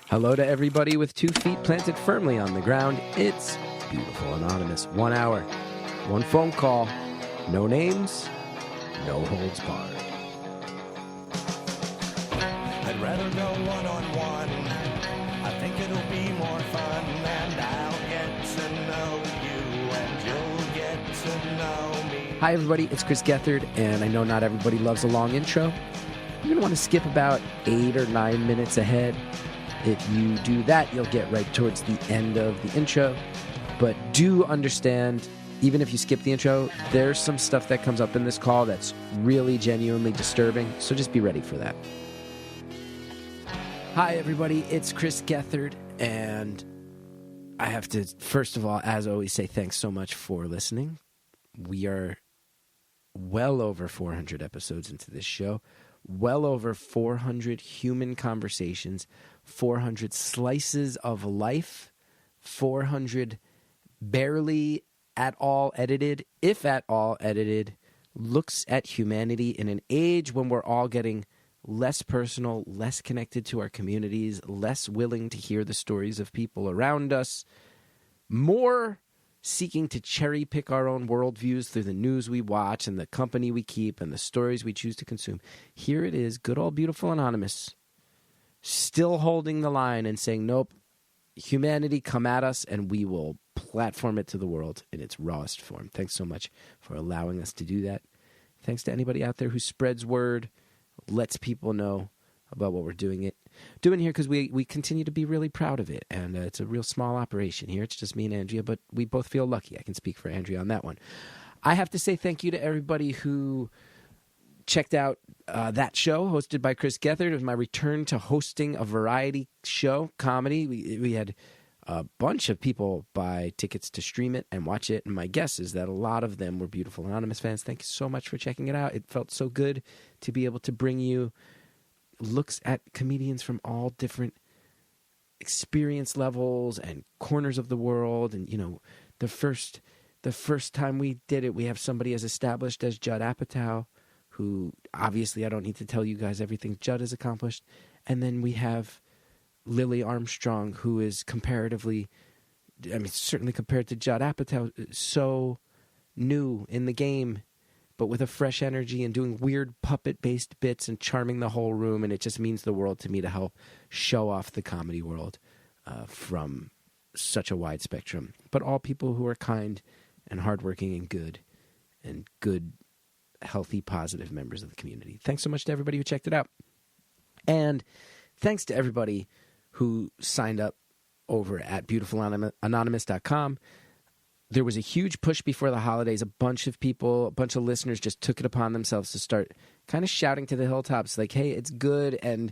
Hello to everybody with 2 feet planted firmly on the ground. It's Beautiful Anonymous. 1 hour, 1 phone call, no names, no holds barred. I'd rather go one-on-one. I think it'll be more fun, and I'll get to know you, and you'll get to know me. Hi, everybody. It's Chris Gethard, and I know not everybody loves a long intro. You're going to want to skip about 8 or 9 minutes ahead. If you do that, you'll get right towards the end of the intro. But do understand, even if you skip the intro, there's some stuff that comes up in this call that's really genuinely disturbing, so just be ready for that. Hi, everybody. It's Chris Gethard, and I have to, first of all, as always, say thanks so much for listening. We are well over 400 episodes into this show, well over 400 human conversations, 400 slices of life, 400 barely at all edited, if at all edited, looks at humanity in an age when we're all getting less personal, less connected to our communities, less willing to hear the stories of people around us, more seeking to cherry pick our own worldviews through the news we watch and the company we keep and the stories we choose to consume. Here it is, good old Beautiful Anonymous, still holding the line and saying, nope, humanity, come at us and we will platform it to the world in its rawest form. Thanks so much for allowing us to do that. Thanks to anybody out there who spreads word, lets people know about what we're doing here, because we continue to be really proud of it, and it's a real small operation here. It's just me and Andrea, but we both feel lucky. I can speak for Andrea on that one. I have to say thank you to everybody who checked out that show hosted by Chris Gethard. It was my return to hosting a variety show, comedy. We had a bunch of people buy tickets to stream it and watch it, and my guess is that a lot of them were Beautiful Anonymous fans. Thank you so much for checking it out. It felt so good to be able to bring you looks at comedians from all different experience levels and corners of the world. And, you know, the first time we did it, we have somebody as established as Judd Apatow, who obviously I don't need to tell you guys everything Judd has accomplished. And then we have Lily Armstrong, who is comparatively, I mean, certainly compared to Judd Apatow, so new in the game, but with a fresh energy and doing weird puppet-based bits and charming the whole room. And it just means the world to me to help show off the comedy world from such a wide spectrum. But all people who are kind and hardworking and good, healthy, positive members of the community. Thanks so much to everybody who checked it out. And thanks to everybody who signed up over at beautifulanonymous.com. There was a huge push before the holidays. A bunch of people, a bunch of listeners just took it upon themselves to start kind of shouting to the hilltops like, hey, it's good. And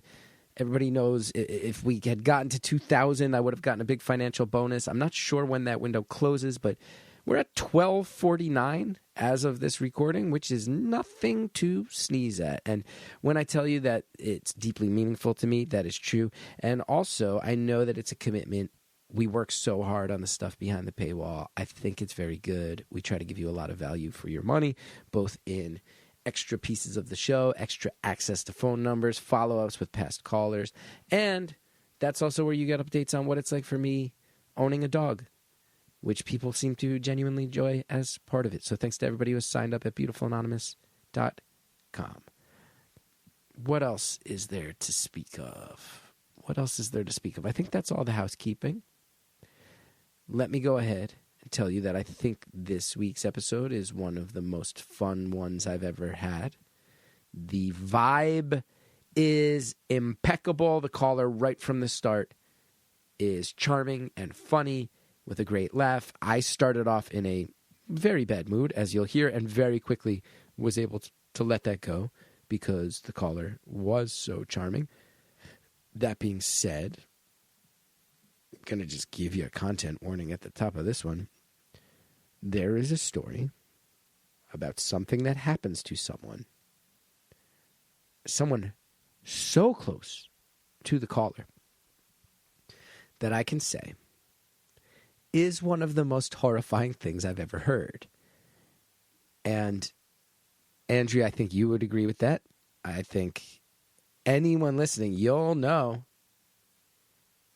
everybody knows if we had gotten to 2,000, I would have gotten a big financial bonus. I'm not sure when that window closes, but we're at 1249 as of this recording, which is nothing to sneeze at. And when I tell you that it's deeply meaningful to me, that is true. And also, I know that it's a commitment. We work so hard on the stuff behind the paywall. I think it's very good. We try to give you a lot of value for your money, both in extra pieces of the show, extra access to phone numbers, follow-ups with past callers. And that's also where you get updates on what it's like for me owning a dog, which people seem to genuinely enjoy as part of it. So thanks to everybody who has signed up at beautifulanonymous.com. What else is there to speak of? I think that's all the housekeeping. Let me go ahead and tell you that I think this week's episode is one of the most fun ones I've ever had. The vibe is impeccable. The caller right from the start is charming and funny with a great laugh. I started off in a very bad mood, as you'll hear, and very quickly was able to let that go because the caller was so charming. That being said, I'm going to just give you a content warning at the top of this one. There is a story about something that happens to someone so close to the caller that I can say is one of the most horrifying things I've ever heard. And Andrea, I think you would agree with that. I think anyone listening, you'll know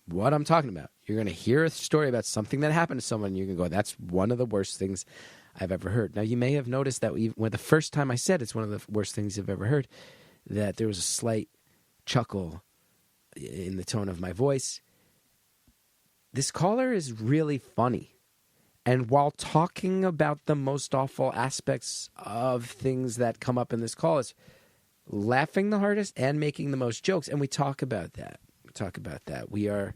what I'm talking about. You're going to hear a story about something that happened to someone, and you're going to go, that's one of the worst things I've ever heard. Now, you may have noticed that when the first time I said it's one of the worst things you've ever heard, that there was a slight chuckle in the tone of my voice. This caller is really funny. And while talking about the most awful aspects of things that come up in this call, is laughing the hardest and making the most jokes. And we talk about that. We are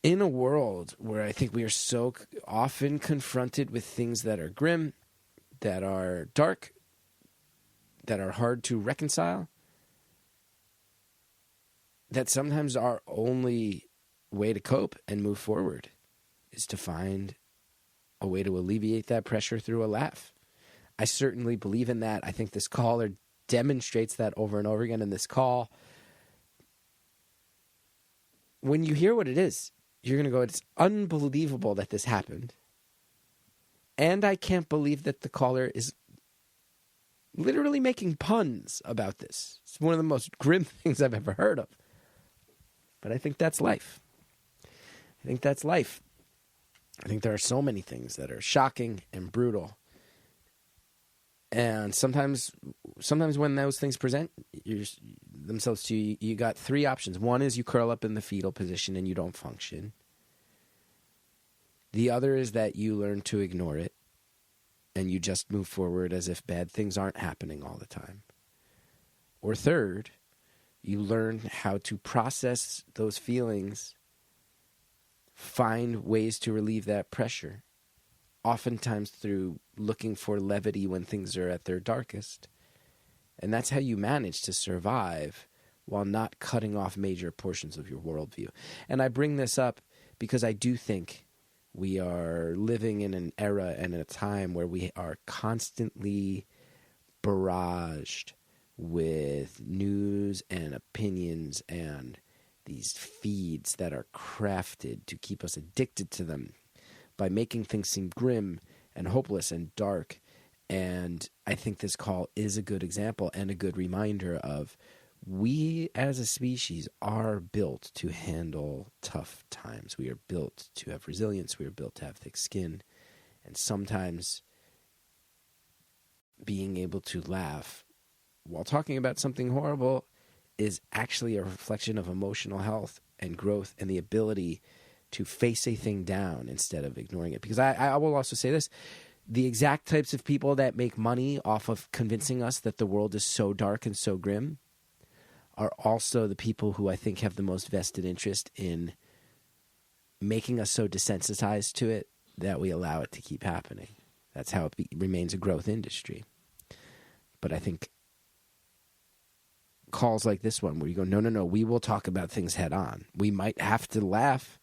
in a world where I think we are so often confronted with things that are grim, that are dark, that are hard to reconcile, that sometimes our only way to cope and move forward is to find a way to alleviate that pressure through a laugh. I certainly believe in that. I think this caller demonstrates that over and over again in this call. When you hear what it is, you're going to go, it's unbelievable that this happened. And I can't believe that the caller is literally making puns about this. It's one of the most grim things I've ever heard of. But I think that's life. I think there are so many things that are shocking and brutal. And sometimes when those things present themselves to you, you got three options. One is you curl up in the fetal position and you don't function. The other is that you learn to ignore it and you just move forward as if bad things aren't happening all the time. Or third, you learn how to process those feelings, find ways to relieve that pressure, oftentimes through looking for levity when things are at their darkest. And that's how you manage to survive while not cutting off major portions of your worldview. And I bring this up because I do think we are living in an era and a time where we are constantly barraged with news and opinions and these feeds that are crafted to keep us addicted to them by making things seem grim and hopeless and dark. And I think this call is a good example and a good reminder of we as a species are built to handle tough times. We are built to have resilience. We are built to have thick skin. And sometimes being able to laugh while talking about something horrible is actually a reflection of emotional health and growth and the ability to face a thing down instead of ignoring it. Because I will also say this, the exact types of people that make money off of convincing us that the world is so dark and so grim are also the people who I think have the most vested interest in making us so desensitized to it that we allow it to keep happening. That's how it remains a growth industry. But I think calls like this one where you go, no, we will talk about things head on. We might have to laugh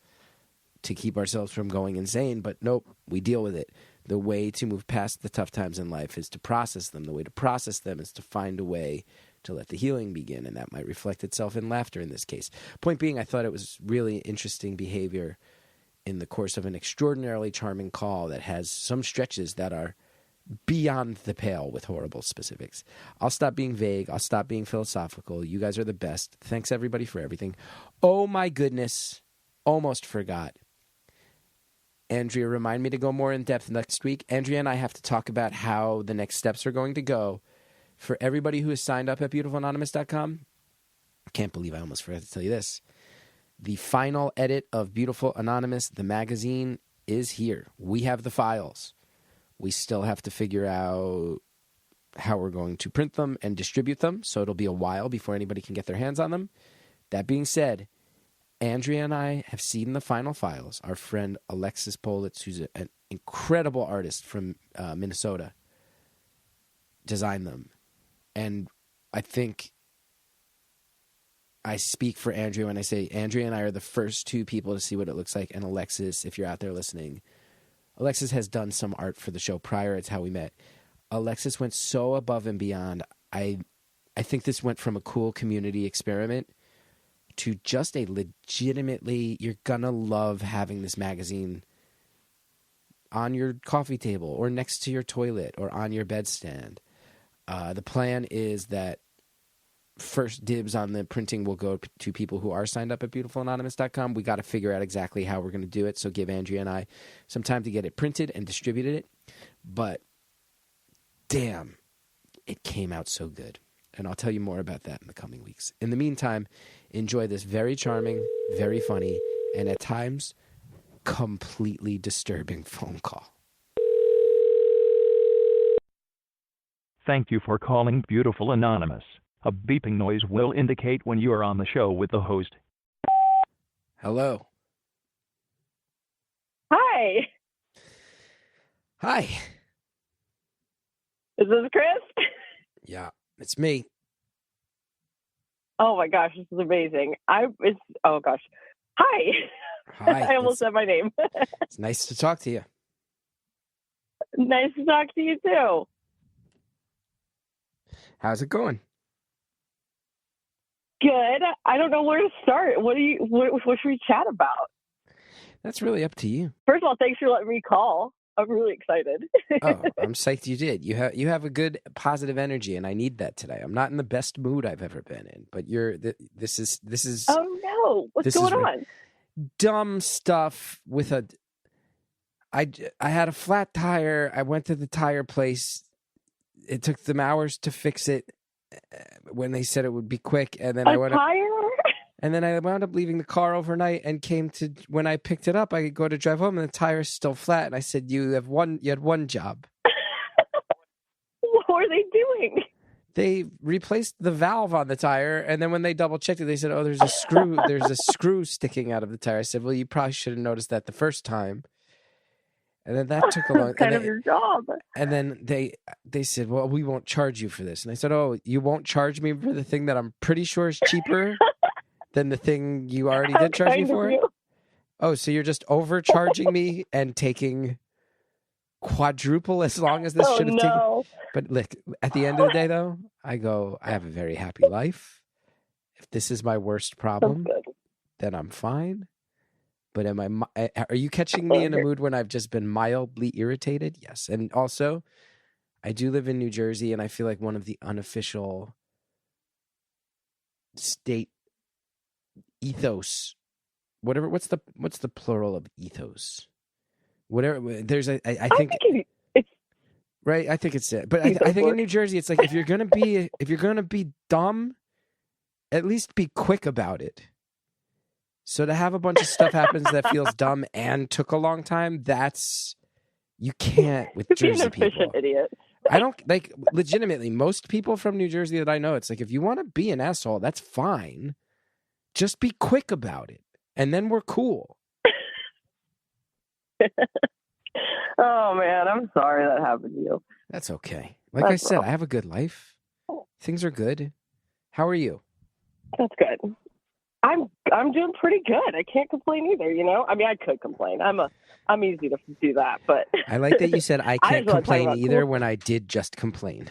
to keep ourselves from going insane, but nope, we deal with it. The way to move past the tough times in life is to process them. The way to process them is to find a way to let the healing begin, and that might reflect itself in laughter in this case. Point being, I thought it was really interesting behavior in the course of an extraordinarily charming call that has some stretches that are beyond the pale with horrible specifics. I'll stop being vague. I'll stop being philosophical. You guys are the best. Thanks, everybody, for everything. Oh, my goodness. Almost forgot. Andrea, remind me to go more in depth next week. Andrea and I have to talk about how the next steps are going to go. For everybody who has signed up at beautifulanonymous.com, I can't believe I almost forgot to tell you this. The final edit of Beautiful Anonymous, the magazine, is here. We have the files. We still have to figure out how we're going to print them and distribute them, so it'll be a while before anybody can get their hands on them. That being said, Andrea and I have seen the final files. Our friend Alexis Politz, who's an incredible artist from Minnesota, designed them. And I think I speak for Andrea when I say Andrea and I are the first two people to see what it looks like. And Alexis, if you're out there listening, Alexis has done some art for the show prior. It's how we met. Alexis went so above and beyond. I think this went from a cool community experiment to just a legitimately, you're gonna love having this magazine on your coffee table or next to your toilet or on your bedstand. The plan is that first dibs on the printing will go to people who are signed up at beautifulanonymous.com. We got to figure out exactly how we're going to do it. So give Andrea and I some time to get it printed and distributed it. But damn, it came out so good. And I'll tell you more about that in the coming weeks. In the meantime, enjoy this very charming, very funny, and at times completely disturbing phone call. Thank you for calling Beautiful Anonymous. A beeping noise will indicate when you are on the show with the host. Hello. Hi. Hi. Is this Chris? Yeah, it's me. Oh my gosh, this is amazing. Oh gosh. Hi. Hi. I almost said my name. It's nice to talk to you. Nice to talk to you too. How's it going? Good. I don't know where to start. What should we chat about? That's really up to you. First of all, thanks for letting me call. I'm really excited. Oh, I'm psyched you did. You have a good positive energy, and I need that today. I'm not in the best mood I've ever been in, but this is. Oh no! What's going on? Dumb stuff with a. I had a flat tire. I went to the tire place. It took them hours to fix it when they said it would be quick, and then I wound up leaving the car overnight and came to when I picked it up. I could go to drive home, and the tire's still flat. And I said, "You had one job." What were they doing? They replaced the valve on the tire, and then when they double checked it, they said, "Oh, there's a screw. There's a screw sticking out of the tire." I said, "Well, you probably should have noticed that the first time." And then that took a long kind of your job. And then they said, "Well, we won't charge you for this." And I said, "Oh, you won't charge me for the thing that I'm pretty sure is cheaper than the thing you already did charge me for?" Oh, so you're just overcharging me and taking quadruple as long as this should have taken. But look, at the end of the day, though, I have a very happy life. If this is my worst problem, then I'm fine. But are you catching me in a mood when I've just been mildly irritated? Yes. And also, I do live in New Jersey, and I feel like one of the unofficial state ethos, whatever, what's the plural of ethos? Whatever, there's I think it's right. I think it's it. But I think in New Jersey, it's like if you're gonna be dumb, at least be quick about it. So to have a bunch of stuff happens that feels dumb and took a long time, you can't with Jersey people. You're an efficient idiot. I don't legitimately. Most people from New Jersey that I know, it's like if you want to be an asshole, that's fine. Just be quick about it, and then we're cool. Oh man, I'm sorry that happened to you. That's okay. Like I said, I have a good life. Things are good. How are you? That's good. I'm doing pretty good. I can't complain either, you know? I mean, I could complain. I'm easy to do that, but I like that you said I can't complain either when I did just complain.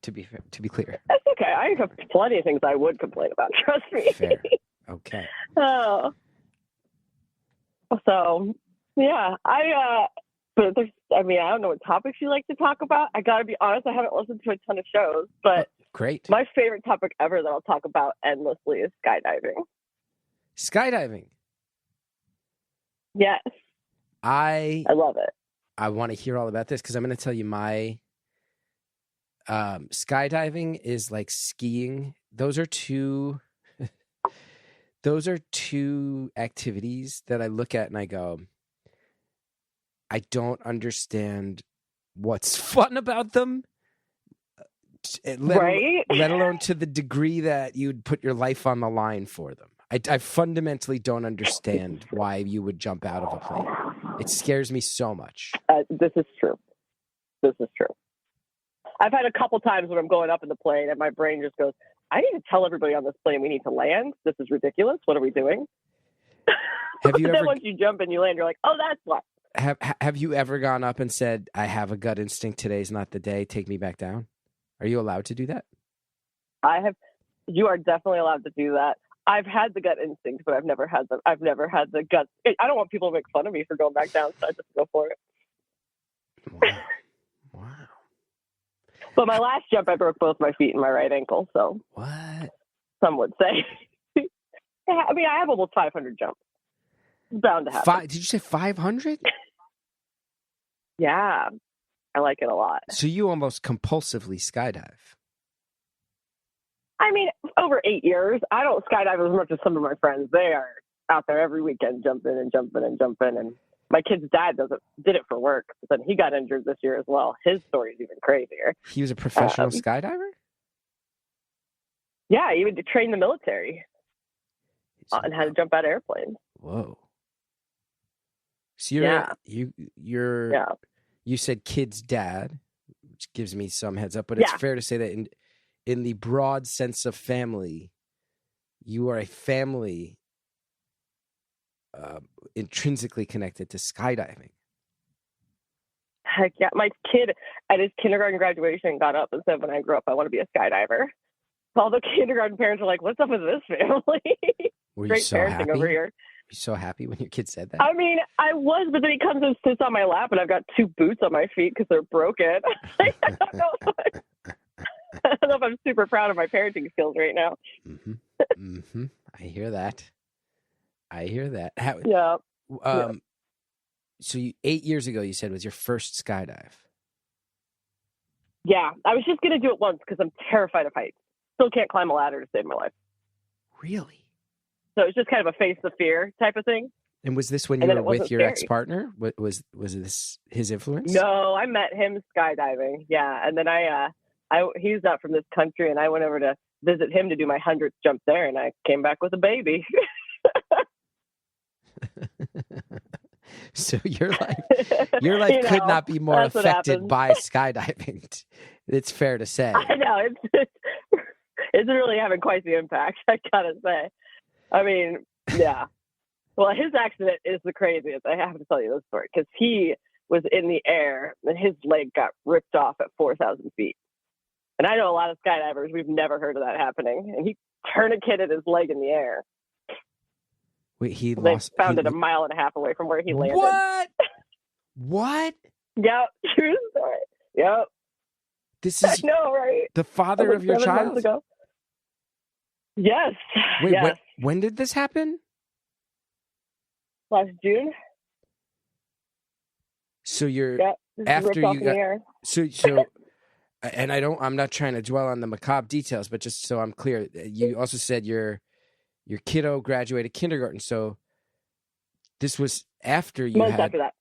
To be clear. That's okay. I have plenty of things I would complain about, trust me. Fair. Okay. Oh. So, yeah, but I don't know what topics you like to talk about. I got to be honest, I haven't listened to a ton of shows, but great. My favorite topic ever that I'll talk about endlessly is skydiving. Skydiving? Yes. I love it. I want to hear all about this because I'm going to tell you my skydiving is like skiing. Those are two activities that I look at and I go, I don't understand what's fun about them. Let alone to the degree that you'd put your life on the line for them. I fundamentally don't understand why you would jump out of a plane. It scares me so much. This is true. I've had a couple times when I'm going up in the plane and my brain just goes, I need to tell everybody on this plane we need to land. This is ridiculous. What are we doing? Have you then ever, once you jump and you land, you're like, oh, that's what. Have you ever gone up and said, I have a gut instinct, today's not the day, take me back down? Are you allowed to do that? I have. You are definitely allowed to do that. I've had the gut instinct, but I've never had the guts. I don't want people to make fun of me for going back down, so I just go for it. Wow. But my last jump, I broke both my feet and my right ankle. So What? some would say. I mean, I have almost 500 jumps. It's bound to happen. Did you say 500? Yeah, I like it a lot. So you almost compulsively skydive. I mean, over 8 years, I don't skydive as much as some of my friends. They are out there every weekend jumping and jumping and jumping. And my kid's dad did it for work, but then he got injured this year as well. His story is even crazier. He was a professional skydiver? Yeah, he would train the military on how to jump out of airplanes. Whoa. So you said kid's dad, which gives me some heads up, but it's fair to say that in the broad sense of family, you are a family intrinsically connected to skydiving. Heck yeah. My kid at his kindergarten graduation got up and said, when I grow up, I want to be a skydiver. All the kindergarten parents are like, what's up with this family? Were you Great so parenting happy? over here. Were you so happy when your kid said that? I mean, I was, but then he comes and sits on my lap, and I've got 2 boots on my feet because they're broken. I don't know if I'm super proud of my parenting skills right now. Mm-hmm. Mm-hmm. I hear that. How, Yeah. So 8 years ago, you said was your first skydive. Yeah. I was just going to do it once because I'm terrified of heights. Still can't climb a ladder to save my life. Really? So it's just kind of a face the fear type of thing. And was this when you were with your ex-partner? Was this his influence? No, I met him skydiving. Yeah. And then he's not from this country, and I went over to visit him to do my 100th jump there, and I came back with a baby. So your life could not be more affected by skydiving. It's fair to say. I know it's really having quite the impact, I gotta say. I mean, yeah. Well, his accident is the craziest. I have to tell you this story because he was in the air and his leg got ripped off at 4,000 feet. And I know a lot of skydivers, we've never heard of that happening. And he tourniqueted his leg in the air. Wait, They found it a mile and a half away from where he landed. What? Yep, true story. Yep. This is I know, right? The father of your 7 child? months ago. Yes. Wait, yes. When did this happen? Last June. So you're after you got so and I'm not trying to dwell on the macabre details, but just so I'm clear, you also said your kiddo graduated kindergarten, so this was after you months after that.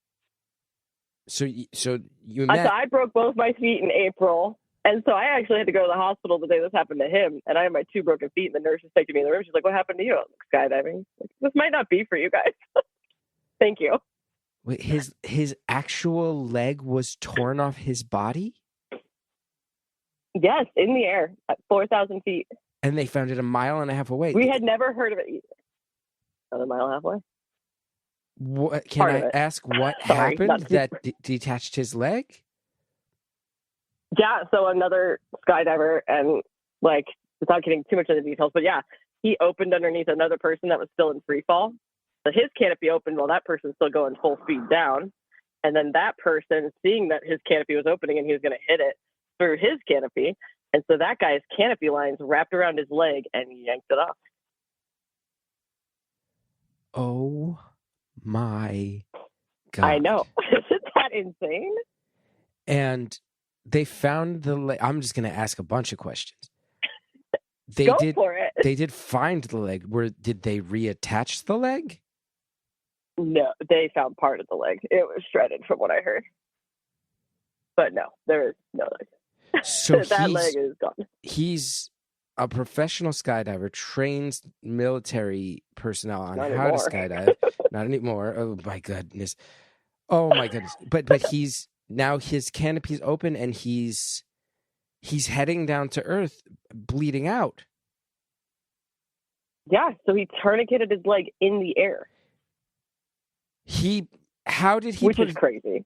So you met. So I broke both my feet in April, and so I actually had to go to the hospital the day this happened to him, and I had my 2 broken feet, and the nurse just taking me in the room. She's like, "What happened to you?" I'm like, "Skydiving." Like, this might not be for you guys. Thank you. Wait, his actual leg was torn off his body? Yes, in the air at 4,000 feet. And they found it a mile and a half away. We had never heard of it either. Another mile and a half away. What, can I ask what happened that detached his leg? Yeah, so another skydiver, and without getting too much into the details, but yeah, he opened underneath another person that was still in free fall. So his canopy opened while that person's still going full speed down. And then that person, seeing that his canopy was opening and he was going to hit it through his canopy. And so that guy's canopy lines wrapped around his leg and he yanked it off. Oh my God. I know. Isn't that insane? And they found the leg. I'm just going to ask a bunch of questions. Go for it. They did find the leg. Did they reattach the leg? No, they found part of the leg. It was shredded from what I heard. But no, there is no leg. So that leg is gone. He's a professional skydiver, trains military personnel on how to skydive. Not anymore. Oh my goodness. But he's now his canopy's open and he's heading down to earth bleeding out. Yeah, so he tourniqueted his leg in the air. Which is crazy.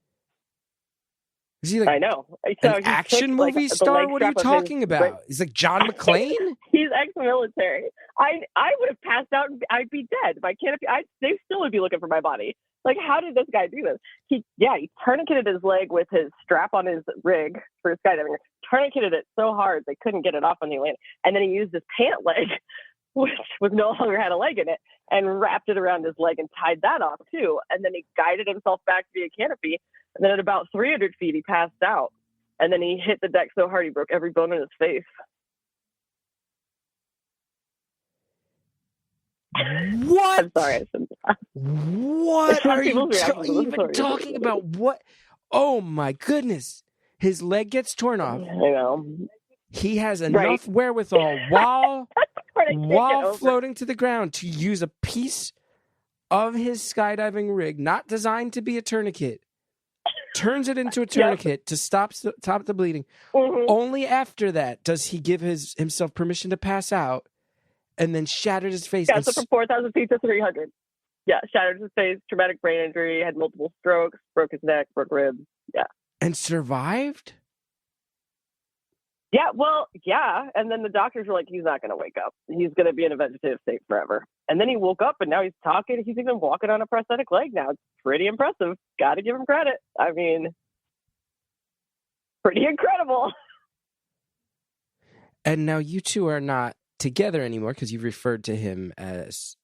Is he like I know. So an action movie star? What are you talking about? He's like John McClane? He's ex-military. I would have passed out and I'd be dead. My canopy, they still would be looking for my body. Like, how did this guy do this? He tourniqueted his leg with his strap on his rig for skydiving. Tourniqueted it so hard they couldn't get it off when he landed. And then he used his pant leg, which was no longer had a leg in it, and wrapped it around his leg and tied that off too. And then he guided himself back via canopy. And then at about 300 feet, he passed out. And then he hit the deck so hard he broke every bone in his face. What? I'm sorry, I shouldn't laugh. What are you even talking about? about? What? Oh my goodness! His leg gets torn off. I know. He has enough wherewithal while While floating to the ground to use a piece of his skydiving rig, not designed to be a tourniquet, turns it into a tourniquet to stop the bleeding. Mm-hmm. Only after that does he give himself permission to pass out, and then shattered his face. Yeah, so from 4,000 feet to 300. Yeah, shattered his face, traumatic brain injury, had multiple strokes, broke his neck, broke ribs. Yeah. And survived? Yeah, well, yeah. And then the doctors were like, he's not going to wake up. He's going to be in a vegetative state forever. And then he woke up and now he's talking. He's even walking on a prosthetic leg now. It's pretty impressive. Got to give him credit. I mean, pretty incredible. And now you two are not together anymore because you've referred to him as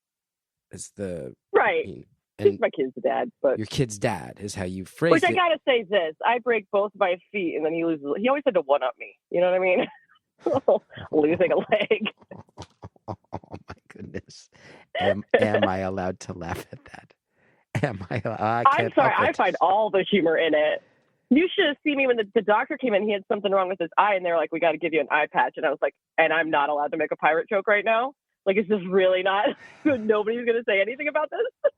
the right. And he's my kid's dad, but your kid's dad is how you phrased which it. I gotta say this: I break both my feet, and then he loses. He always had to one up me. You know what I mean? Losing a leg. Oh my goodness! Am I allowed to laugh at that? Am I? I'm sorry. I find all the humor in it. You should have seen me when the doctor came in. He had something wrong with his eye, and they were like, "We got to give you an eye patch." And I was like, "And I'm not allowed to make a pirate joke right now? Like, it's just really not. Nobody's going to say anything about this."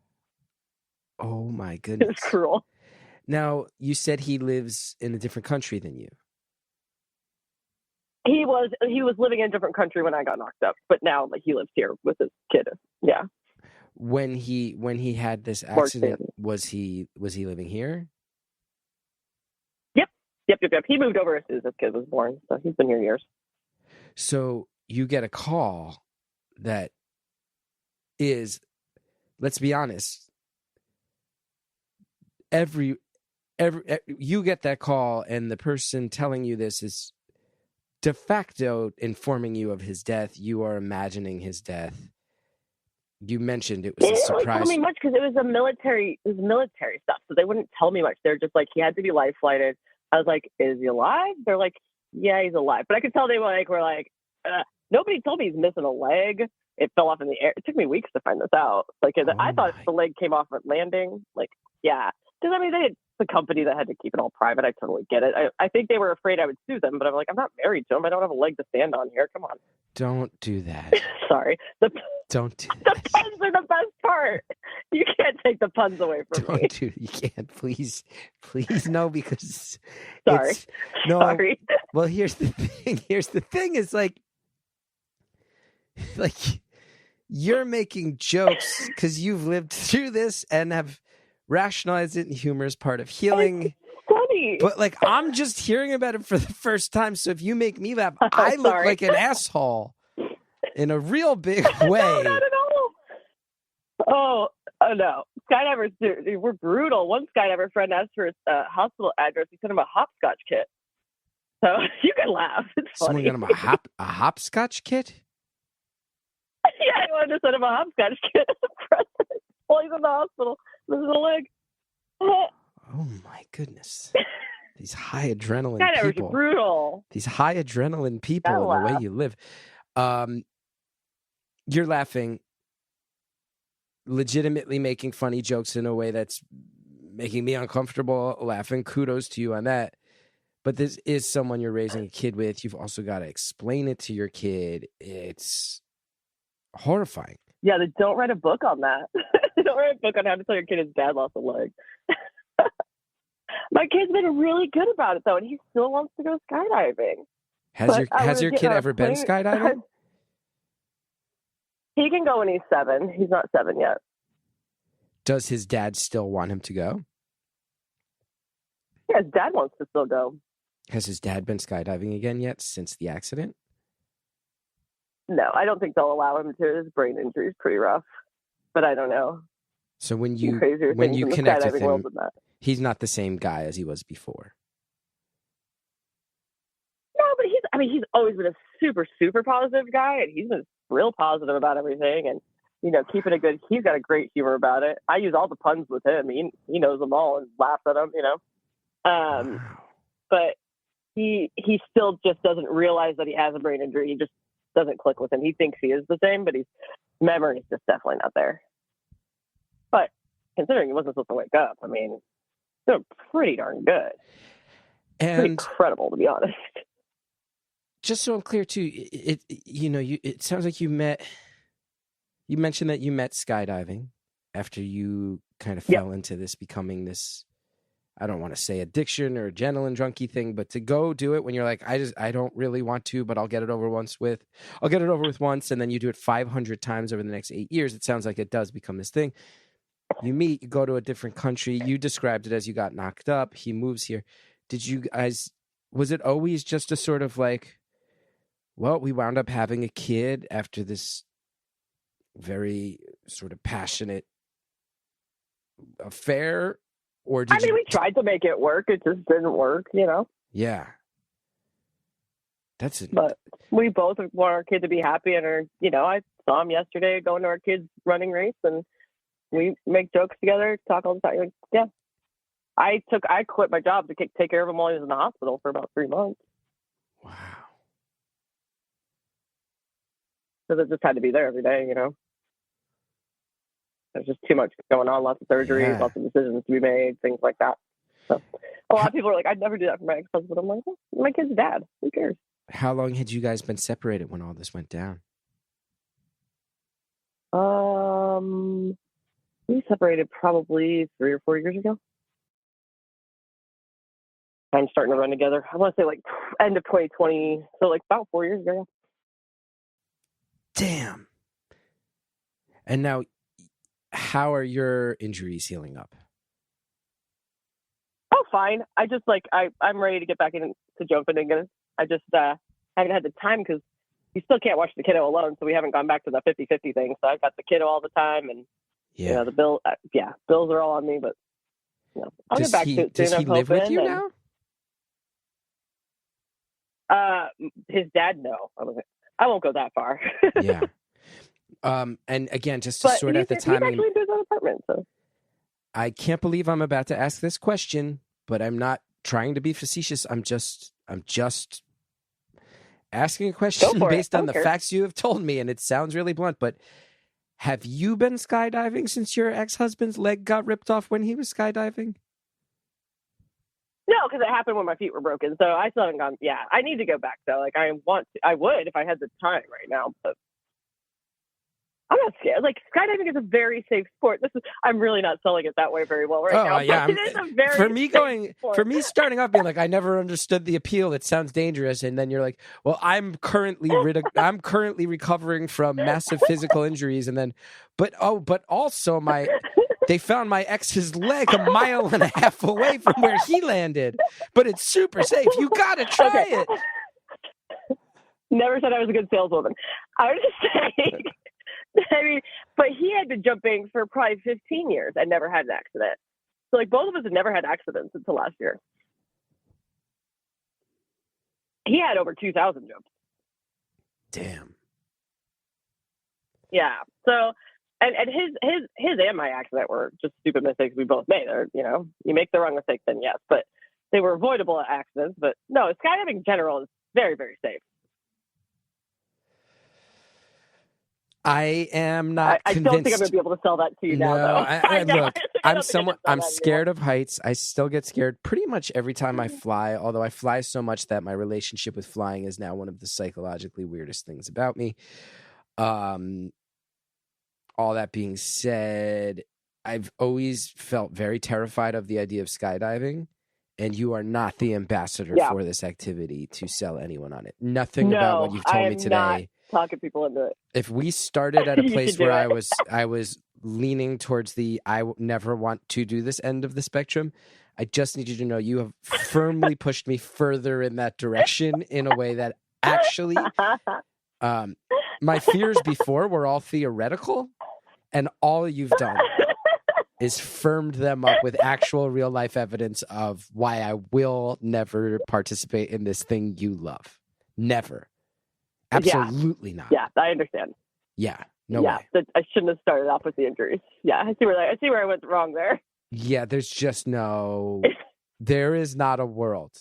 Oh my goodness! It's cruel. Now, you said he lives in a different country than you. He was living in a different country when I got knocked up, but now like he lives here with his kid. Yeah. When he had this accident, was he living here? Yep. He moved over as soon as his kid was born, so he's been here years. So you get a call that is, let's be honest, every you get that call, and the person telling you this is de facto informing you of his death. You are imagining his death. You mentioned it was a surprise. They didn't tell me much because it was military stuff, so they wouldn't tell me much. They're just like, he had to be life flighted. I was like, is he alive? They're like, yeah, he's alive. But I could tell they were like, nobody told me he's missing a leg. It fell off in the air. It took me weeks to find this out. Like, I thought the leg came off at landing. Like, yeah. Because, I mean, they had the company that had to keep it all private. I totally get it. I think they were afraid I would sue them, but I'm like, I'm not married to him. I don't have a leg to stand on here. Come on. Don't do that. Sorry. Don't do that. The puns are the best part. You can't take the puns away from me. You can't. Please, no, because sorry. Sorry. Well, here's the thing is like you're making jokes because you've lived through this and have rationalized it, and humor is part of healing. It's funny. But like, I'm just hearing about it for the first time. So if you make me laugh, I look like an asshole in a real big way. No, not at all. Oh no. Skydivers, we're brutal. One skydiver friend asked for his hospital address. He sent him a hopscotch kit. So you can laugh. It's funny. Someone got him a hopscotch kit? Yeah, I wanted to send him a hopscotch kit. While he's in the hospital. This is a leg. Oh my goodness. These high adrenaline people. Skydivers are brutal. These high adrenaline people and the way you live. You're laughing, legitimately making funny jokes in a way that's making me uncomfortable laughing. Kudos to you on that. But this is someone you're raising a kid with. You've also got to explain it to your kid. It's horrifying. Yeah, they don't write a book on that. Don't write a book on how to tell your kid his dad lost a leg. My kid's been really good about it, though, and he still wants to go skydiving. Has your kid ever been skydiving? He can go when he's 7. He's not 7 yet. Does his dad still want him to go? Yeah, his dad wants to still go. Has his dad been skydiving again yet since the accident? No, I don't think they'll allow him to. His brain injury is pretty rough, but I don't know. So when crazier when things you in the connect with skydiving world him, than that. he's not the same guy as he was before. No, but he's always been a super, super positive guy, and he's been real positive about everything, and, you know, he's got a great humor about it. I use all the puns with him. He knows them all and laughs at them, you know. Wow. But he still just doesn't realize that he has a brain injury. He just doesn't click with him. He thinks he is the same, but his memory is just definitely not there. But considering he wasn't supposed to wake up, I mean, they're pretty darn good. And pretty incredible, to be honest. Just so I'm clear too, it sounds like you mentioned that you met skydiving after you kind of fell into this, becoming this, I don't want to say addiction or adrenaline junkie thing, but to go do it when you're like, I don't really want to, but I'll get it over with once, and then you do it 500 times over the next 8 years. It sounds like it does become this thing. You meet, you go to a different country. You described it as you got knocked up. He moves here. Did you guys, was it always just a sort of like, well, we wound up having a kid after this very sort of passionate affair? Or we tried to make it work. It just didn't work, you know? Yeah. But we both want our kid to be happy, and I saw him yesterday going to our kid's running race, and we make jokes together, talk all the time. Like, yeah. I quit my job to take care of him while he was in the hospital for about 3 months. Wow. Because it just had to be there every day, you know? There's just too much going on, lots of surgeries, lots of decisions to be made, things like that. So a lot of people are like, I'd never do that for my ex-husband. I'm like, well, my kid's dad. Who cares? How long had you guys been separated when all this went down? We separated probably 3 or 4 years ago. I'm starting to run together. I want to say like end of 2020, so like about 4 years ago. Damn. And now, how are your injuries healing up? Oh, fine. I just I'm ready to get back into jumping again. I just haven't had the time because you still can't watch the kiddo alone, so we haven't gone back to the 50-50 thing. So I've got the kiddo all the time, and the bills are all on me. But I'll get back to it soon. Does he live with you now? His dad, no. I won't go that far. Yeah. And again, just to sort out the timing. He actually lives in an apartment, so. I can't believe I'm about to ask this question, but I'm not trying to be facetious. I'm just asking a question based on the facts you have told me, and it sounds really blunt, but have you been skydiving since your ex-husband's leg got ripped off when he was skydiving? No, because it happened when my feet were broken, so I still haven't gone. Yeah, I need to go back though. Like I would if I had the time right now, but I'm not scared. Like skydiving is a very safe sport. I'm really not selling it that way very well right now. Yeah, it is a very for me starting off being like, I never understood the appeal. It sounds dangerous, and then you're like, well, I'm currently recovering from massive physical injuries, and then, but also they found my ex's leg 1.5 miles away from where he landed, but it's super safe. You gotta try it. Never said I was a good saleswoman. I was just saying. But he had been jumping for probably 15 years and never had an accident. So, like, both of us had never had accidents until last year. He had over 2,000 jumps. Damn. Yeah. So, and his and my accident were just stupid mistakes we both made. Or, you make the wrong mistake, then yes. But they were avoidable accidents. But no, skydiving in general is very, very safe. I am not convinced. I don't think I'm going to be able to sell that to you now, though. Look, I'm scared of heights. I still get scared pretty much every time I fly, although I fly so much that my relationship with flying is now one of the psychologically weirdest things about me. All that being said, I've always felt very terrified of the idea of skydiving, and you are not the ambassador for this activity to sell anyone on it. Nothing about what you've told me today. Talking people into it. If we started at a place where I was leaning towards the I never want to do this end of the spectrum, I just need you to know you have firmly pushed me further in that direction in a way that actually my fears before were all theoretical, and all you've done is firmed them up with actual real life evidence of why I will never participate in this thing you love. Never. Absolutely not. Yeah, I understand. Yeah, no way. I shouldn't have started off with the injuries. Yeah, I see where I went wrong there. Yeah, there's just no. There is not a world.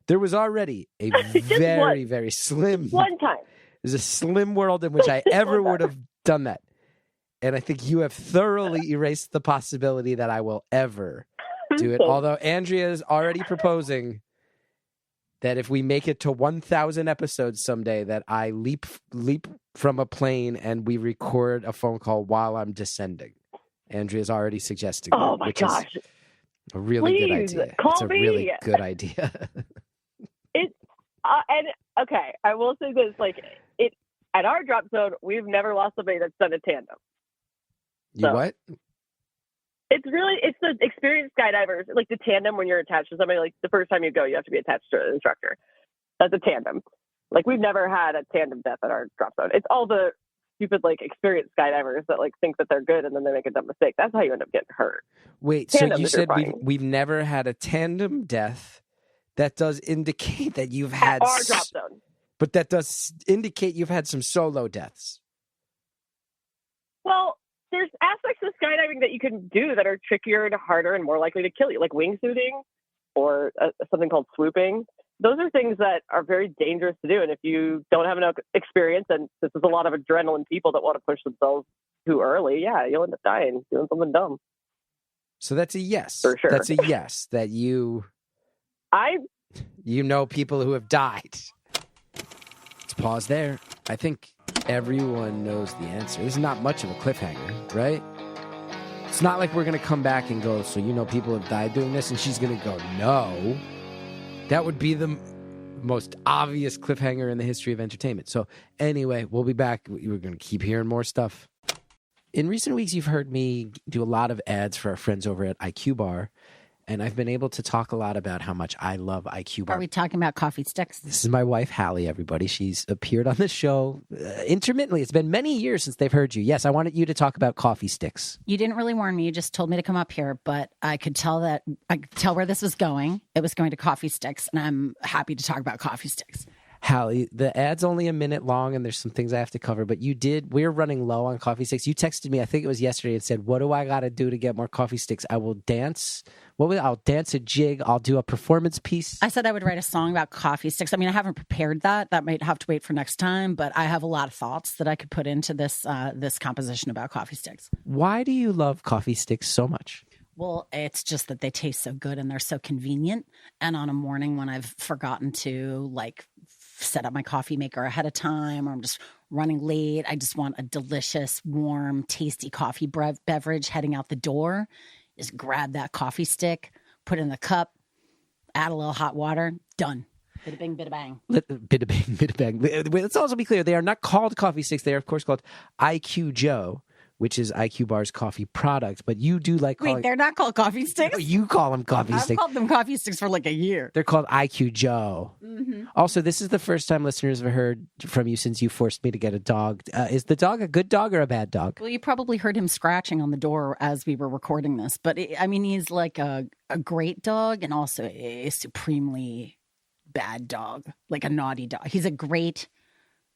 There was already a very, very slim. One time. There's a slim world in which I ever would have done that. And I think you have thoroughly erased the possibility that I will ever do it. Although Andrea is already proposing that if we make it to 1,000 episodes someday, that I leap from a plane and we record a phone call while I'm descending. Andrea's already suggesting that, oh my gosh. Is a really good idea. It's a really good idea. And okay, I will say this: at our drop zone, we've never lost somebody that's done a tandem. What? It's the experienced skydivers, like the tandem when you're attached to somebody. Like the first time you go, you have to be attached to an instructor. That's a tandem. Like we've never had a tandem death at our drop zone. It's all the stupid experienced skydivers that think that they're good and then they make a dumb mistake. That's how you end up getting hurt. Wait, tandem, so you said we've never had a tandem death. That does indicate that you've had our drop zone. But that does indicate you've had some solo deaths. Well, there's aspects of skydiving that you can do that are trickier and harder and more likely to kill you, like wingsuiting or something called swooping. Those are things that are very dangerous to do. And if you don't have enough experience, and this is a lot of adrenaline people that want to push themselves too early, you'll end up dying doing something dumb. So that's a yes. For sure. That's a yes, that you know people who have died. Let's pause there. I think everyone knows the answer. This is not much of a cliffhanger, right? It's not like we're going to come back and go, so people have died doing this, and she's going to go, no. That would be the most obvious cliffhanger in the history of entertainment. So anyway, we'll be back. We're going to keep hearing more stuff. In recent weeks, you've heard me do a lot of ads for our friends over at IQ Bar. And I've been able to talk a lot about how much I love IQ Bar. Are we talking about coffee sticks? This is my wife, Hallie, everybody. She's appeared on this show intermittently. It's been many years since they've heard you. Yes, I wanted you to talk about coffee sticks. You didn't really warn me. You just told me to come up here, but I could tell where this was going. It was going to coffee sticks, and I'm happy to talk about coffee sticks. Hallie, the ad's only a minute long, and there's some things I have to cover, but we're running low on coffee sticks. You texted me, I think it was yesterday, and said, what do I got to do to get more coffee sticks? I will dance. I'll dance a jig. I'll do a performance piece. I said I would write a song about coffee sticks. I mean, I haven't prepared that. That might have to wait for next time, but I have a lot of thoughts that I could put into this composition about coffee sticks. Why do you love coffee sticks so much? Well, it's just that they taste so good and they're so convenient. And on a morning when I've forgotten to set up my coffee maker ahead of time, or I'm just running late, I just want a delicious, warm, tasty coffee beverage heading out the door. Just grab that coffee stick, put it in the cup, add a little hot water, done. Bida bing, bida bang. Bida bing, bida bang. Let's also be clear, they are not called coffee sticks. They are, of course, called IQ Joe, which is IQ Bar's coffee product. But you do calling... Wait, they're not called coffee sticks? No, you call them coffee sticks. I've called them coffee sticks for a year. They're called IQ Joe. Mm-hmm. Also, this is the first time listeners have heard from you since you forced me to get a dog. Is the dog a good dog or a bad dog? Well, you probably heard him scratching on the door as we were recording this. But, he's like a great dog and also a supremely bad dog, like a naughty dog. He's a great,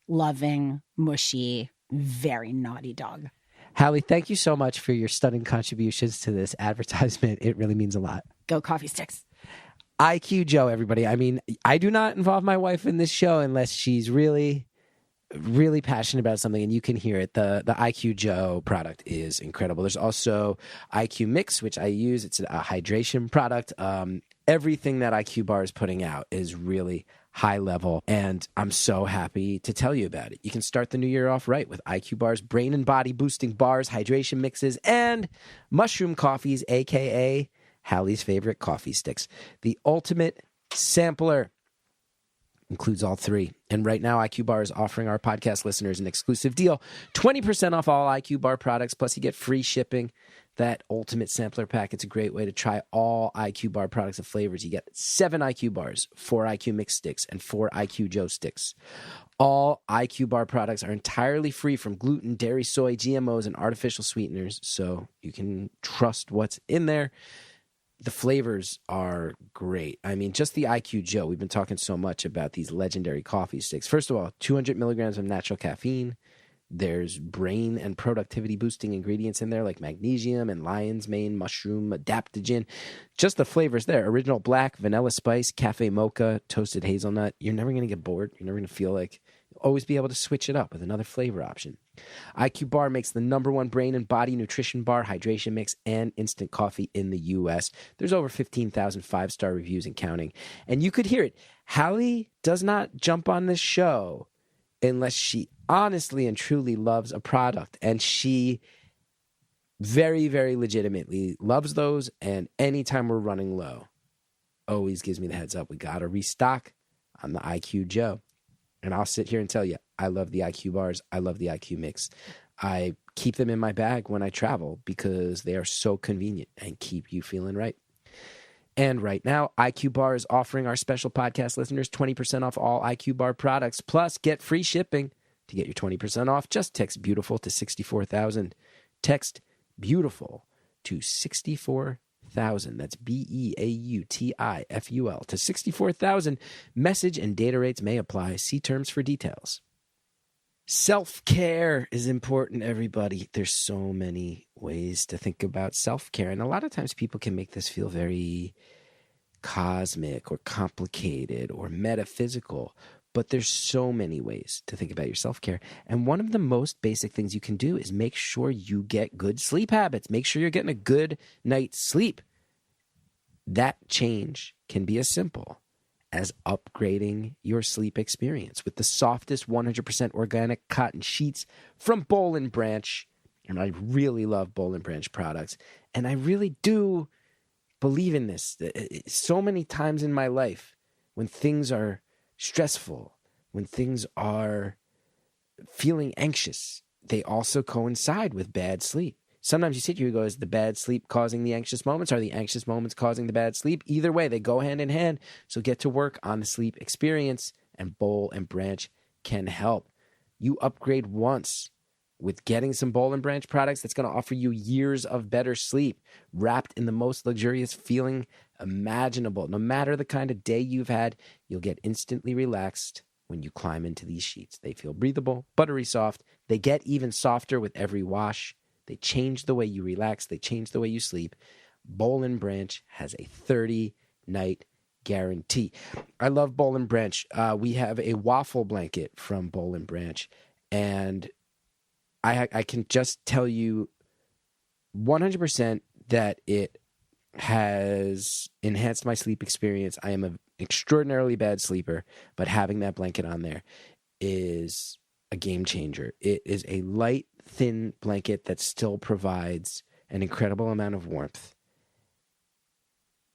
loving, mushy, very naughty dog. Hallie, thank you so much for your stunning contributions to this advertisement. It really means a lot. Go coffee sticks. IQ Joe, everybody. I mean, I do not involve my wife in this show unless she's really, really passionate about something, and you can hear it. The IQ Joe product is incredible. There's also IQ Mix, which I use. It's a hydration product. Everything that IQ Bar is putting out is really high level, and I'm so happy to tell you about it. You can start the new year off right with IQ Bar's brain and body boosting bars, hydration mixes, and mushroom coffees, aka Hallie's favorite coffee sticks. The ultimate sampler. Includes all three. And right now, IQ Bar is offering our podcast listeners an exclusive deal. 20% off all IQ Bar products, plus you get free shipping. That ultimate sampler pack, it's a great way to try all IQ Bar products and flavors. You get 7 IQ Bars, 4 IQ Mix Sticks, and 4 IQ Joe Sticks. All IQ Bar products are entirely free from gluten, dairy, soy, GMOs, and artificial sweeteners, so you can trust what's in there. The flavors are great. I mean, just the IQ Joe. We've been talking so much about these legendary coffee sticks. First of all, 200 milligrams of natural caffeine. There's brain and productivity boosting ingredients in there like magnesium and lion's mane, mushroom, adaptogen. Just the flavors there. Original black, vanilla spice, cafe mocha, toasted hazelnut. You're never going to get bored. You're never going to feel like you'll always be able to switch it up with another flavor option. IQ Bar makes the #1 brain and body nutrition bar, hydration mix, and instant coffee in the U.S. There's over 15,000 5-star reviews and counting. And you could hear it. Hallie does not jump on this show unless she honestly and truly loves a product. And she very, very legitimately loves those. And anytime we're running low, always gives me the heads up. We got to restock on the IQ Joe. And I'll sit here and tell you, I love the IQ Bars. I love the IQ Mix. I keep them in my bag when I travel because they are so convenient and keep you feeling right. And right now, IQ Bar is offering our special podcast listeners 20% off all IQ Bar products, plus get free shipping. To get your 20% off, just text BEAUTIFUL to 64,000. Text BEAUTIFUL to 64,000. That's BEAUTIFUL to 64,000. Message and data rates may apply. See terms for details. Self-care is important, everybody. There's so many ways to think about self-care. And a lot of times people can make this feel very cosmic or complicated or metaphysical. But there's so many ways to think about your self-care. And one of the most basic things you can do is make sure you get good sleep habits. Make sure you're getting a good night's sleep. That change can be as simple as upgrading your sleep experience with the softest 100% organic cotton sheets from Boll & Branch. And I really love Boll & Branch products. And I really do believe in this. So many times in my life when things are stressful, when things are feeling anxious, they also coincide with bad sleep. Sometimes you sit here and go, is the bad sleep causing the anxious moments? Are the anxious moments causing the bad sleep? Either way, they go hand in hand. So get to work on the sleep experience, and Boll & Branch can help. You upgrade once with getting some Boll & Branch products that's going to offer you years of better sleep, wrapped in the most luxurious feeling imaginable. No matter the kind of day you've had, you'll get instantly relaxed when you climb into these sheets. They feel breathable, buttery soft. They get even softer with every wash. They change the way you relax. They change the way you sleep. Boll & Branch has a 30-night guarantee. I love Boll & Branch. We have a waffle blanket from Boll & Branch, and I can just tell you 100% that it has enhanced my sleep experience. I am an extraordinarily bad sleeper, but having that blanket on there is a game changer. It is a light, thin blanket that still provides an incredible amount of warmth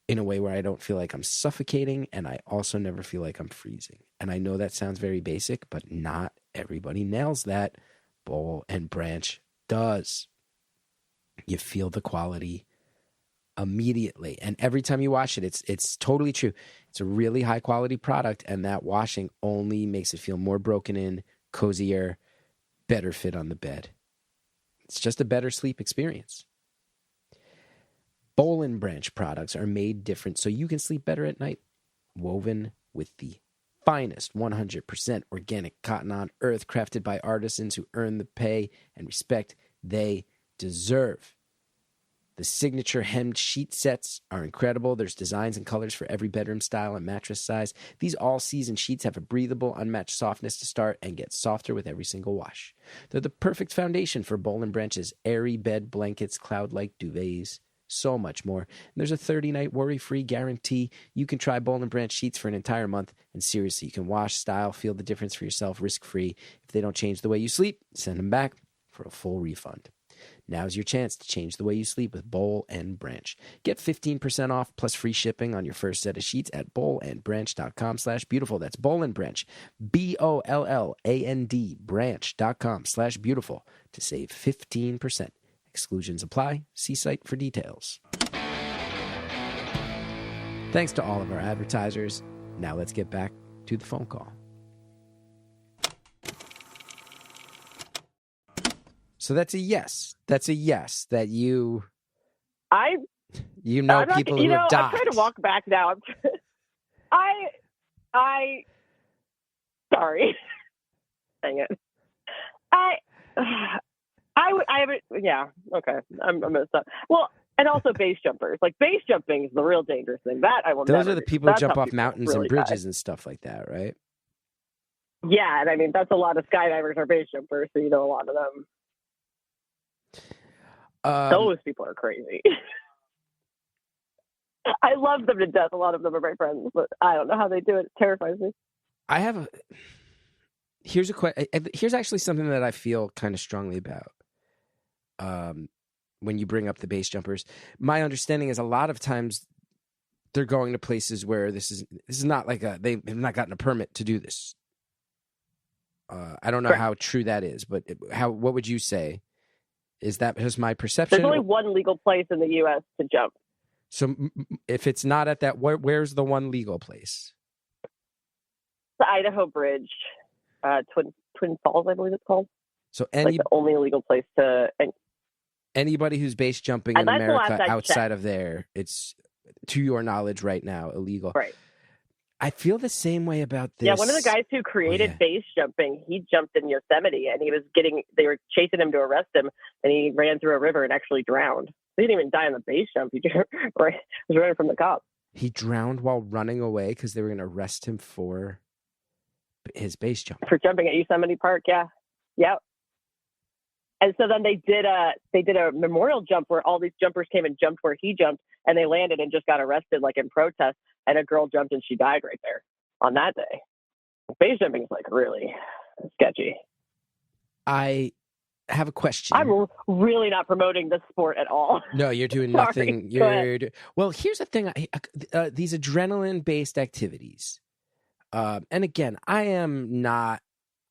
in a way where I don't feel like I'm suffocating, and I also never feel like I'm freezing. And I know that sounds very basic, but not everybody nails that. Boll & Branch does. You feel the quality immediately, and every time you wash it, it's totally true. It's a really high quality product, and that washing only makes it feel more broken in, cozier, better fit on the bed. It's just a better sleep experience. Boll & Branch products are made different so you can sleep better at night. Woven with the finest 100% organic cotton on earth, crafted by artisans who earn the pay and respect they deserve. The signature hemmed sheet sets are incredible. There's designs and colors for every bedroom style and mattress size. These all-season sheets have a breathable, unmatched softness to start and get softer with every single wash. They're the perfect foundation for Boll & Branch's airy bed blankets, cloud-like duvets, so much more. And there's a 30-night worry-free guarantee. You can try Boll & Branch sheets for an entire month, and seriously, you can wash, style, feel the difference for yourself risk-free. If they don't change the way you sleep, send them back for a full refund. Now's your chance to change the way you sleep with Bowl and Branch. Get 15% off plus free shipping on your first set of sheets at bowlandbranch.com/beautiful. That's Bowl and Branch, BOLLAND, branch.com/beautiful to save 15%. Exclusions apply. See site for details. Thanks to all of our advertisers. Now let's get back to the phone call. So that's a yes. That's a yes that you know people who have died. I'm trying to walk back now. Sorry. Dang it. Yeah, okay. I'm messed up. Well, and also base jumpers. Like, base jumping is the real dangerous thing. That I will Those never are the do. people who That's jump how off people mountains really and bridges die. and stuff like that, right? Yeah, and I mean, that's a lot of skydivers are base jumpers, so you know a lot of them. Those people are crazy. I love them to death. A lot of them are my friends, but I don't know how they do it. It terrifies me. Here's actually something that I feel kind of strongly about. When you bring up the base jumpers, my understanding is a lot of times they're going to places where this is not like they've not gotten a permit to do this. I don't know how true that is, but what would you say? Is that just my perception? There's only one legal place in the U.S. to jump. So if it's not at that, where's the one legal place? The Idaho Bridge, Twin Falls, I believe it's called. So like the only legal place to. Anybody who's base jumping in America outside of there, it's, to your knowledge right now, illegal. Right. I feel the same way about this. Yeah, one of the guys who created base jumping, he jumped in Yosemite, and they were chasing him to arrest him, and he ran through a river and actually drowned. He didn't even die on the base jump. He just was running from the cops. He drowned while running away because they were going to arrest him for his base jump. For jumping at Yosemite Park, yeah. Yep. And so then they did a memorial jump where all these jumpers came and jumped where he jumped, and they landed and just got arrested, like in protest. And a girl jumped and she died right there on that day. Base jumping is like really sketchy. I have a question. I'm really not promoting this sport at all. No, you're doing nothing. Well, here's the thing. These adrenaline-based activities. And again, I am not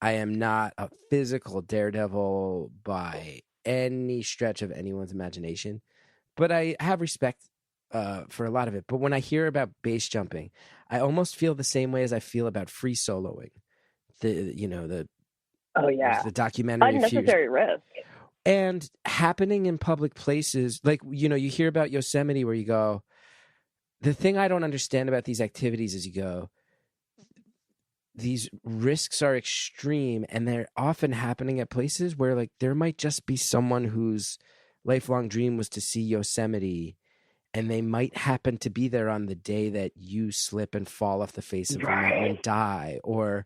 a physical daredevil by any stretch of anyone's imagination, but I have respect for a lot of it. But when I hear about base jumping, I almost feel the same way as I feel about free soloing. The documentary, unnecessary risk, and happening in public places. Like, you hear about Yosemite where you go. The thing I don't understand about these activities is you go, these risks are extreme, and they're often happening at places where, like, there might just be someone whose lifelong dream was to see Yosemite, and they might happen to be there on the day that you slip and fall off the face of the mountain and die. Or,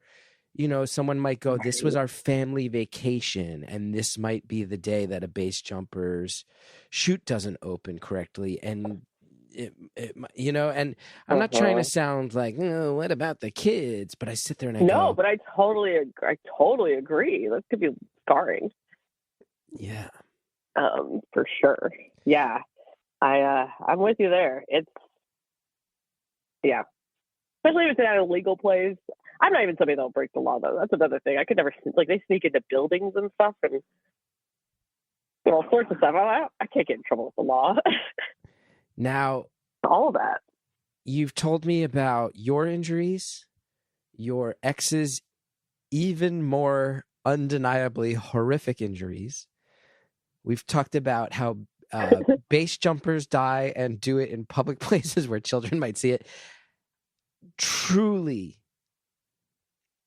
someone might go, this was our family vacation, and this might be the day that a base jumper's chute doesn't open correctly. And and I'm not trying to sound like, what about the kids? But I sit there and I go, but I totally agree. This could be scarring. Yeah. For sure. Yeah. I'm with you there. Especially if it's at a legal place. I'm not even somebody that'll break the law, though. That's another thing. I could never, they sneak into buildings and stuff and all sorts of stuff. I can't get in trouble with the law. Now, all of that. You've told me about your injuries, your ex's even more undeniably horrific injuries. We've talked about how base jumpers die and do it in public places where children might see it. Truly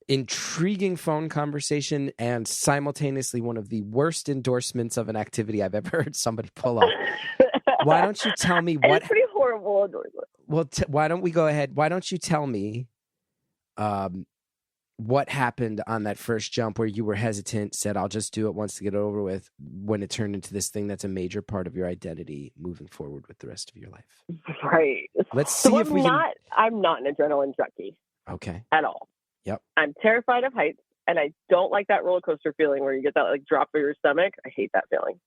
intriguing phone conversation, and simultaneously one of the worst endorsements of an activity I've ever heard somebody pull off. Why don't you tell me what? It's pretty horrible endorsement. Well, why don't we go ahead? Why don't you tell me what happened on that first jump where you were hesitant, said, I'll just do it once to get it over with, when it turned into this thing that's a major part of your identity moving forward with the rest of your life? Right. Let's see if we can. I'm not an adrenaline junkie. Okay. At all. Yep. I'm terrified of heights, and I don't like that roller coaster feeling where you get that like drop of your stomach. I hate that feeling.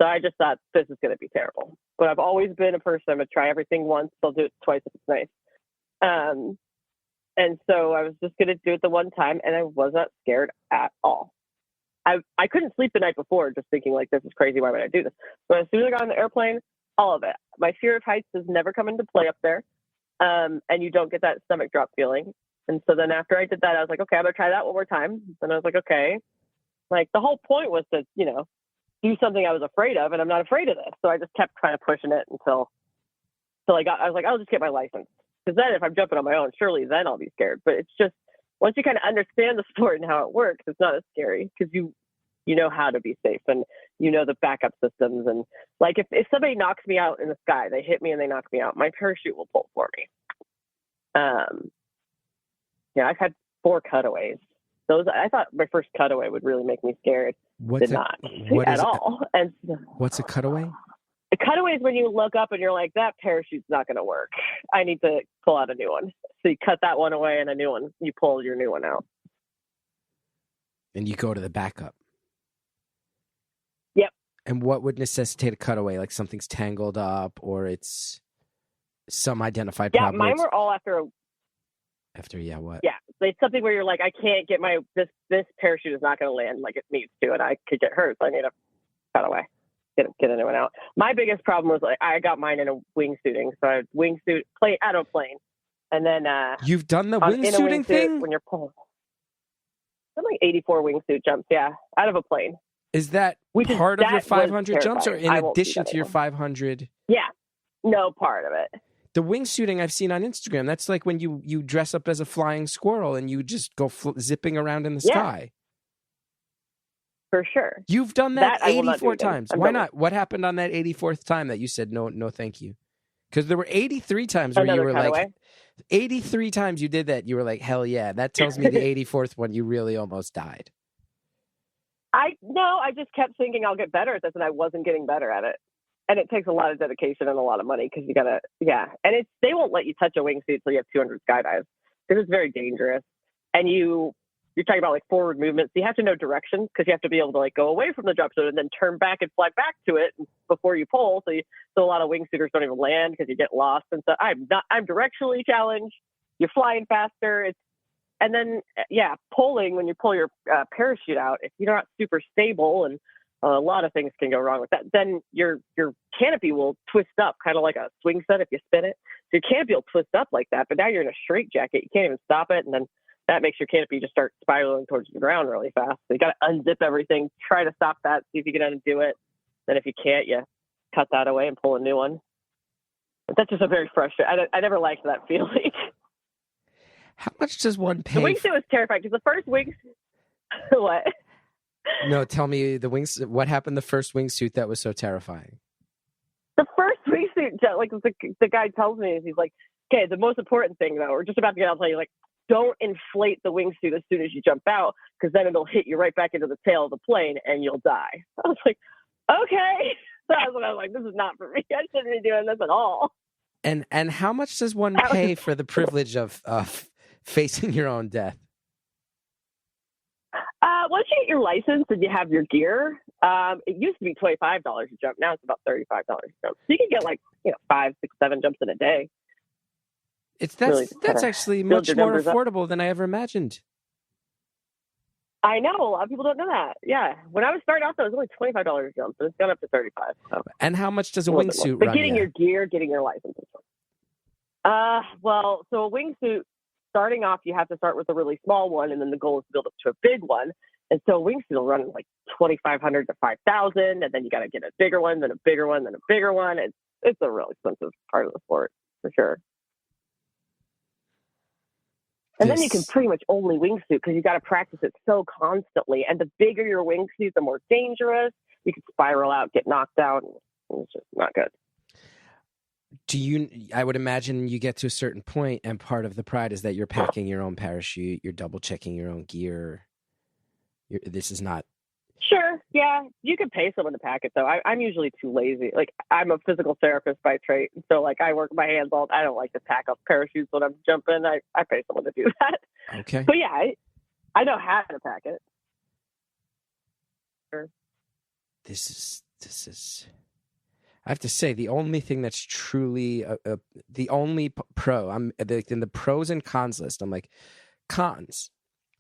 So I just thought, this is going to be terrible. But I've always been a person, I'm going to try everything once. I'll do it twice if it's nice. And so I was just going to do it the one time, and I was not scared at all. I couldn't sleep the night before just thinking, like, this is crazy. Why would I do this? But as soon as I got on the airplane, all of it. My fear of heights has never come into play up there. And you don't get that stomach drop feeling. And so then after I did that, I was like, okay, I'm going to try that one more time. And I was like, okay. Like, the whole point was to, you know, do something I was afraid of, and I'm not afraid of this. So I just kept kind of pushing it until I was like, I'll just get my license. Because then if I'm jumping on my own, surely then I'll be scared. But it's just, once you kind of understand the sport and how it works, it's not as scary because you know how to be safe and you know the backup systems. And like if somebody knocks me out in the sky, they hit me and they knock me out, my parachute will pull for me. Yeah, I've had 4 cutaways. Those, I thought my first cutaway would really make me scared. Did not at all. And what's a cutaway? A cutaway is when you look up and you're like, that parachute's not going to work. I need to pull out a new one. So you cut that one away and a new one, you pull your new one out. And you go to the backup. Yep. And what would necessitate a cutaway? Like something's tangled up or it's some identified problem? Yeah, mine were all after what? Yeah, it's something where you're like, I can't get this parachute is not going to land like it needs to, and I could get hurt, so I need to cut away, get a new one out. My biggest problem was like I got mine in a wingsuiting, so I had wingsuit out of a plane, and then you've done the wingsuiting thing when you're pulling. I've done like 84 wingsuit jumps, yeah, out of a plane. Is that part of your 500 jumps, or in addition to your 500? Yeah, no, part of it. The wingsuiting I've seen on Instagram, that's like when you dress up as a flying squirrel and you just go zipping around in the sky. For sure. You've done that 84 times. Why not? What happened on that 84th time that you said, no, thank you? Because there were 83 times where you were like, 83 times you did that. You were like, hell yeah. That tells me the 84th one, you really almost died. I just kept thinking I'll get better at this, and I wasn't getting better at it. And it takes a lot of dedication and a lot of money because you gotta, And they won't let you touch a wingsuit until you have 200 skydives because it's very dangerous. And you're talking about like forward movements. So you have to know directions because you have to be able to like go away from the drop zone and then turn back and fly back to it before you pull. So a lot of wingsuiters don't even land because you get lost. And so I'm directionally challenged. You're flying faster. And then pulling when you pull your parachute out, if you're not super stable and a lot of things can go wrong with that. Then your canopy will twist up, kind of like a swing set if you spin it. So your canopy will twist up like that, but now you're in a straitjacket. You can't even stop it, and then that makes your canopy just start spiraling towards the ground really fast. So you got to unzip everything, try to stop that, see if you can undo it. Then if you can't, you cut that away and pull a new one. But that's just a very frustrating. I never liked that feeling. How much does one pay? The wingsuit was terrifying because the first what? No, tell me what happened the first wingsuit that was so terrifying? The first wingsuit, like the guy tells me, he's like, okay, the most important thing though, we're just about to get out, I'll tell you, like, don't inflate the wingsuit as soon as you jump out because then it'll hit you right back into the tail of the plane and you'll die. I was like, okay. So I was like, this is not for me. I shouldn't be doing this at all. And how much does one pay for the privilege of facing your own death? Once you get your license and you have your gear, it used to be $25 a jump. Now it's about $35 a jump. So you can get 5, 6, 7 jumps in a day. That's actually much more affordable than I ever imagined. I know. A lot of people don't know that. Yeah. When I was starting out, though, it was only $25 a jump, but it's gone up to $35. So. And how much does a wingsuit run? But getting your gear, getting your license. So a wingsuit, starting off, you have to start with a really small one, and then the goal is to build up to a big one. And so a wingsuit will run like $2,500 to $5,000, and then you got to get a bigger one, then a bigger one, then a bigger one. It's a real expensive part of the sport for sure. And then you can pretty much only wingsuit because you got to practice it so constantly. And the bigger your wingsuit, the more dangerous. You can spiral out, get knocked out. And it's just not good. I would imagine you get to a certain point and part of the pride is that you're packing your own parachute, you're double checking your own gear. This is not. Sure. Yeah. You could pay someone to pack it though. I'm usually too lazy. Like I'm a physical therapist by trade. So like I work my hands all. I don't like to pack up parachutes when I'm jumping. I pay someone to do that. Okay. But yeah, I know how to pack it. Sure. This this is. I have to say, the only thing that's truly the only pro. I'm in the pros and cons list. I'm like, cons,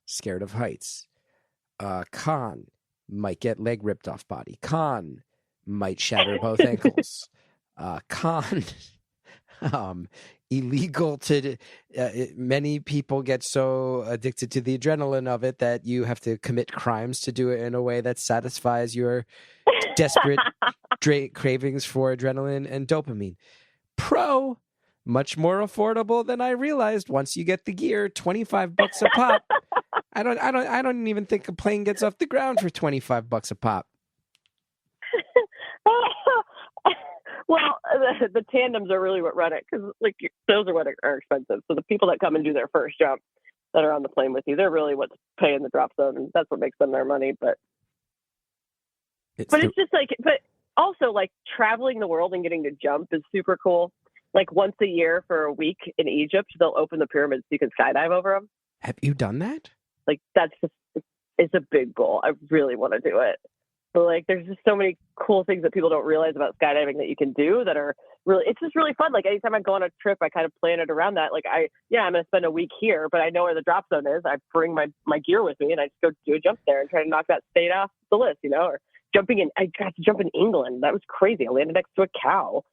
scared of heights. Con, might get leg ripped off body. Con, might shatter both ankles. Con, illegal to. Many people get so addicted to the adrenaline of it that you have to commit crimes to do it in a way that satisfies your desperate cravings for adrenaline and dopamine. Pro, much more affordable than I realized. Once you get the gear, $25 a pop. I don't even think a plane gets off the ground for $25 a pop. Well, the tandems are really what run it, because like those are what are expensive. So the people that come and do their first jump that are on the plane with you, they're really what's paying the drop zone, and that's what makes them their money. But it's just like, but also like traveling the world and getting to jump is super cool. Like once a year for a week in Egypt, they'll open the pyramids so you can skydive over them. Have you done that? Like that's just, it's a big goal. I really want to do it. But like, there's just so many cool things that people don't realize about skydiving that you can do that are really, it's just really fun. Like anytime I go on a trip, I kind of plan it around that. Like I'm going to spend a week here, but I know where the drop zone is. I bring my gear with me and I just go do a jump there and try to knock that state off the list, you know, or I got to jump in England. That was crazy. I landed next to a cow.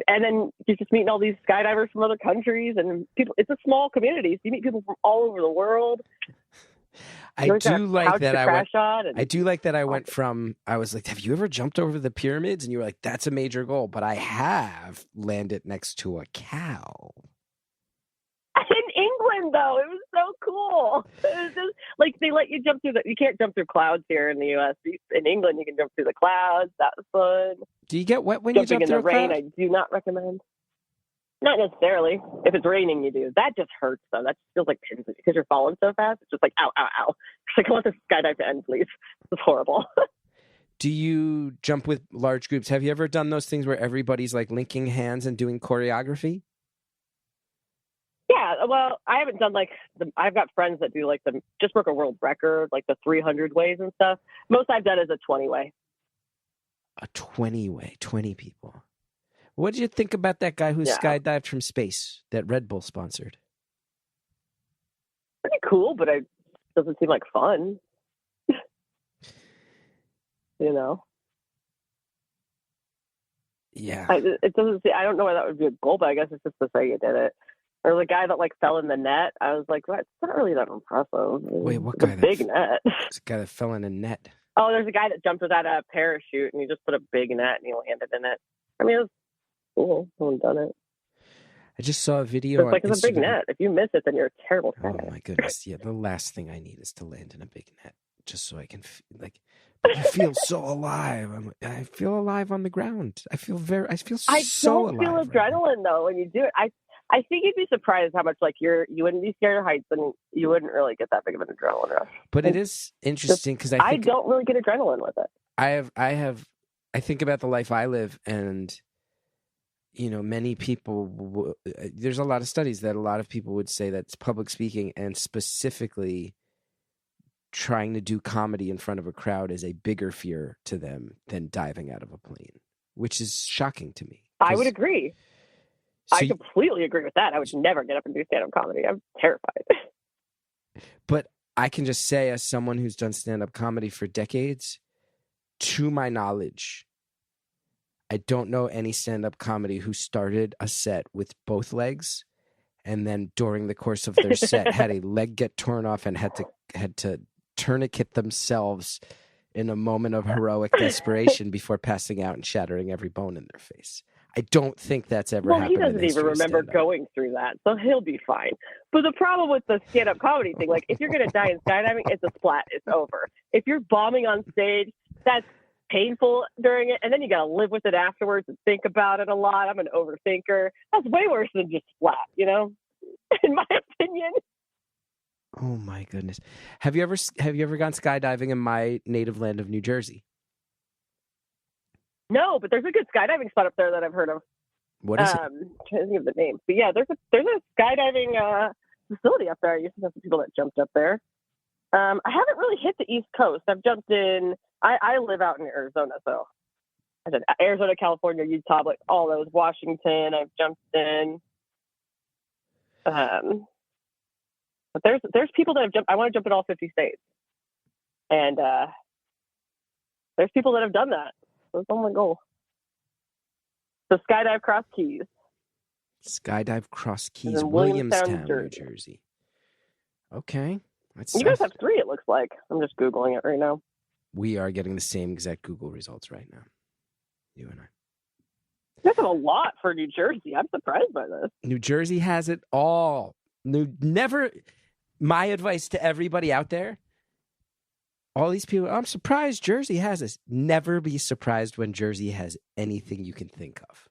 And then you're just meeting all these skydivers from other countries and people. It's a small community. So you meet people from all over the world. I do like that I went from, I was like, have you ever jumped over the pyramids? And you were like, that's a major goal. But I have landed next to a cow. In England, though, it was so cool. It was just like they let you jump through you can't jump through clouds here in the U.S. In England, you can jump through the clouds. That was fun. Do you get wet when Jumping you jump through in the rain? cloud? I do not recommend. Not necessarily. If it's raining, you do. That just hurts, though. That just feels like pins because you're falling so fast. It's just like, ow, ow, ow. It's like, I want this skydive to end, please. It's horrible. Do you jump with large groups? Have you ever done those things where everybody's like linking hands and doing choreography? Yeah, well, I haven't done I've got friends that do just broke a world record, like the 300 ways and stuff. Most I've done is a 20-way. A 20-way, 20 people. What did you think about that guy who skydived from space that Red Bull sponsored? Pretty cool, but it doesn't seem like fun. You know? Yeah. It doesn't seem, I don't know why that would be a goal, but I guess it's just to say you did it. Or the guy that fell in the net. I was like, well, it's not really that impressive. Wait, what guy? Big net. It's a guy that fell in a net. Oh, there's a guy that jumped without a parachute and he just put a big net and he landed in it. I mean, it was cool. No one done it. I just saw a video on Instagram. It's a big net. If you miss it, then you're a terrible skydiver. Oh my goodness! Yeah, the last thing I need is to land in a big net, just so I can but you feel so alive. I feel alive on the ground. I feel so alive. I don't feel adrenaline though when you do it. I think you'd be surprised how much you wouldn't be scared of heights and you wouldn't really get that big of an adrenaline rush. But it is interesting because I don't really get adrenaline with it. I think about the life I live and. You know, many people, there's a lot of studies that a lot of people would say that public speaking and specifically trying to do comedy in front of a crowd is a bigger fear to them than diving out of a plane, which is shocking to me. I would agree. I completely agree with that. I would never get up and do stand-up comedy. I'm terrified. But I can just say, as someone who's done stand-up comedy for decades, to my knowledge, I don't know any stand-up comedy who started a set with both legs and then during the course of their set had a leg get torn off and had to tourniquet themselves in a moment of heroic desperation before passing out and shattering every bone in their face. I don't think that's ever happened. He doesn't even remember going through that, so he'll be fine. But the problem with the stand-up comedy thing, if you're going to die in skydiving, it's a splat. It's over. If you're bombing on stage, that's painful during it, and then you got to live with it afterwards and think about it a lot. I'm an overthinker. That's way worse than just flat, you know, in my opinion. Oh my goodness! Have you ever gone skydiving in my native land of New Jersey? No, but there's a good skydiving spot up there that I've heard of. What is it? I'm trying to think of the name, but yeah, there's a skydiving facility up there. I used to know some people that jumped up there. I haven't really hit the East Coast. I've jumped in. I live out in Arizona, so I said Arizona, California, Utah, like all those. Washington, I've jumped in. But there's people that have jumped. I want to jump in all 50 states, and there's people that have done that. So that's my goal. So skydive cross Keys. Skydive cross Keys, in Williamstown, New Jersey. Okay. You guys have 3, it looks like. I'm just Googling it right now. We are getting the same exact Google results right now. You and I. You guys have a lot for New Jersey. I'm surprised by this. New Jersey has it all. My advice to everybody out there, all these people, I'm surprised Jersey has this. Never be surprised when Jersey has anything you can think of.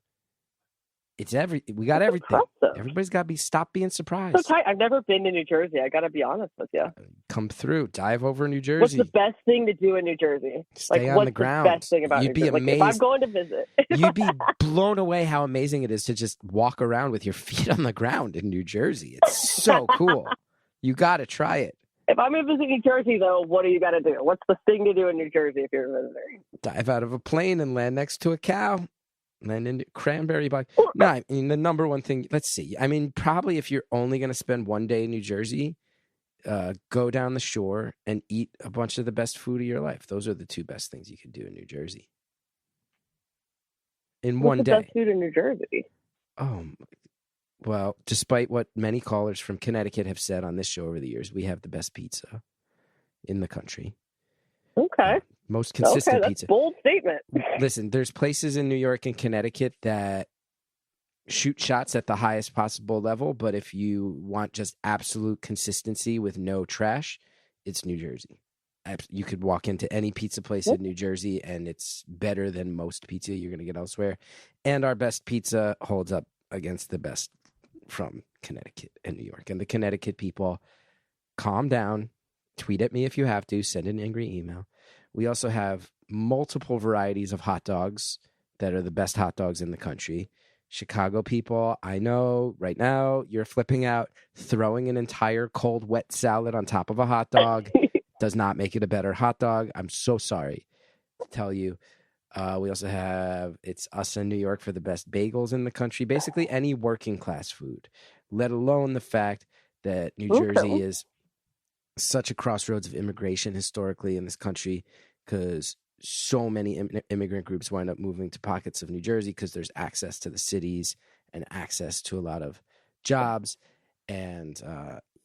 We got everything. Impressive. Everybody's got to stop being surprised. So tight. I've never been to New Jersey. I got to be honest with you. Come through. Dive over New Jersey. What's the best thing to do in New Jersey? Stay on the ground. What's the best thing about You'd New be Jersey? amazed. If I'm going to visit. You'd be blown away how amazing it is to just walk around with your feet on the ground in New Jersey. It's so cool. You got to try it. If I'm going to visit New Jersey, though, what do you got to do? What's the thing to do in New Jersey if you're visiting? Dive out of a plane and land next to a cow. Land in cranberry bog. No, I mean, the number one thing, let's see. I mean, probably if you're only going to spend one day in New Jersey, go down the shore and eat a bunch of the best food of your life. Those are the 2 best things you can do in New Jersey. In one day. What's the best food in New Jersey? Oh, well, despite what many callers from Connecticut have said on this show over the years, we have the best pizza in the country. Okay. Most consistent that's pizza. Bold statement. Listen, there's places in New York and Connecticut that shoot shots at the highest possible level, but if you want just absolute consistency with no trash, it's New Jersey. You could walk into any pizza place in New Jersey, and it's better than most pizza you're going to get elsewhere. And our best pizza holds up against the best from Connecticut and New York. And the Connecticut people, calm down. Tweet at me if you have to. Send an angry email. We also have multiple varieties of hot dogs that are the best hot dogs in the country. Chicago people, I know right now you're flipping out. Throwing an entire cold, wet salad on top of a hot dog does not make it a better hot dog. I'm so sorry to tell you. We also have, it's us in New York for the best bagels in the country. Basically any working class food, let alone the fact that New Jersey is such a crossroads of immigration historically in this country, because so many immigrant groups wind up moving to pockets of New Jersey because there's access to the cities and access to a lot of jobs. And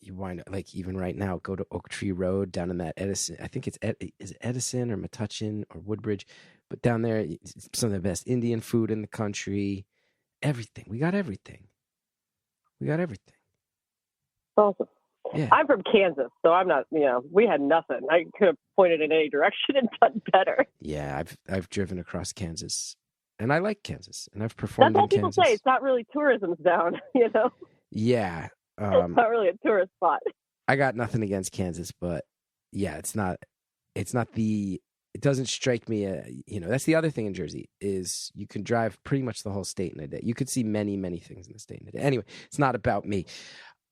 you wind up, like even right now, go to Oak Tree Road down in that Edison. I think is it Edison or Metuchen or Woodbridge? But down there, it's some of the best Indian food in the country. Everything. We got everything. Awesome. Yeah. I'm from Kansas, so I'm not, we had nothing. I could have pointed in any direction and done better. Yeah, I've driven across Kansas, and I like Kansas, and I've performed in Kansas. That's what people say. It's not really tourism's down, Yeah. It's not really a tourist spot. I got nothing against Kansas, but yeah, it doesn't strike me, that's the other thing in Jersey is you can drive pretty much the whole state in a day. You could see many, many things in the state in a day. Anyway, it's not about me.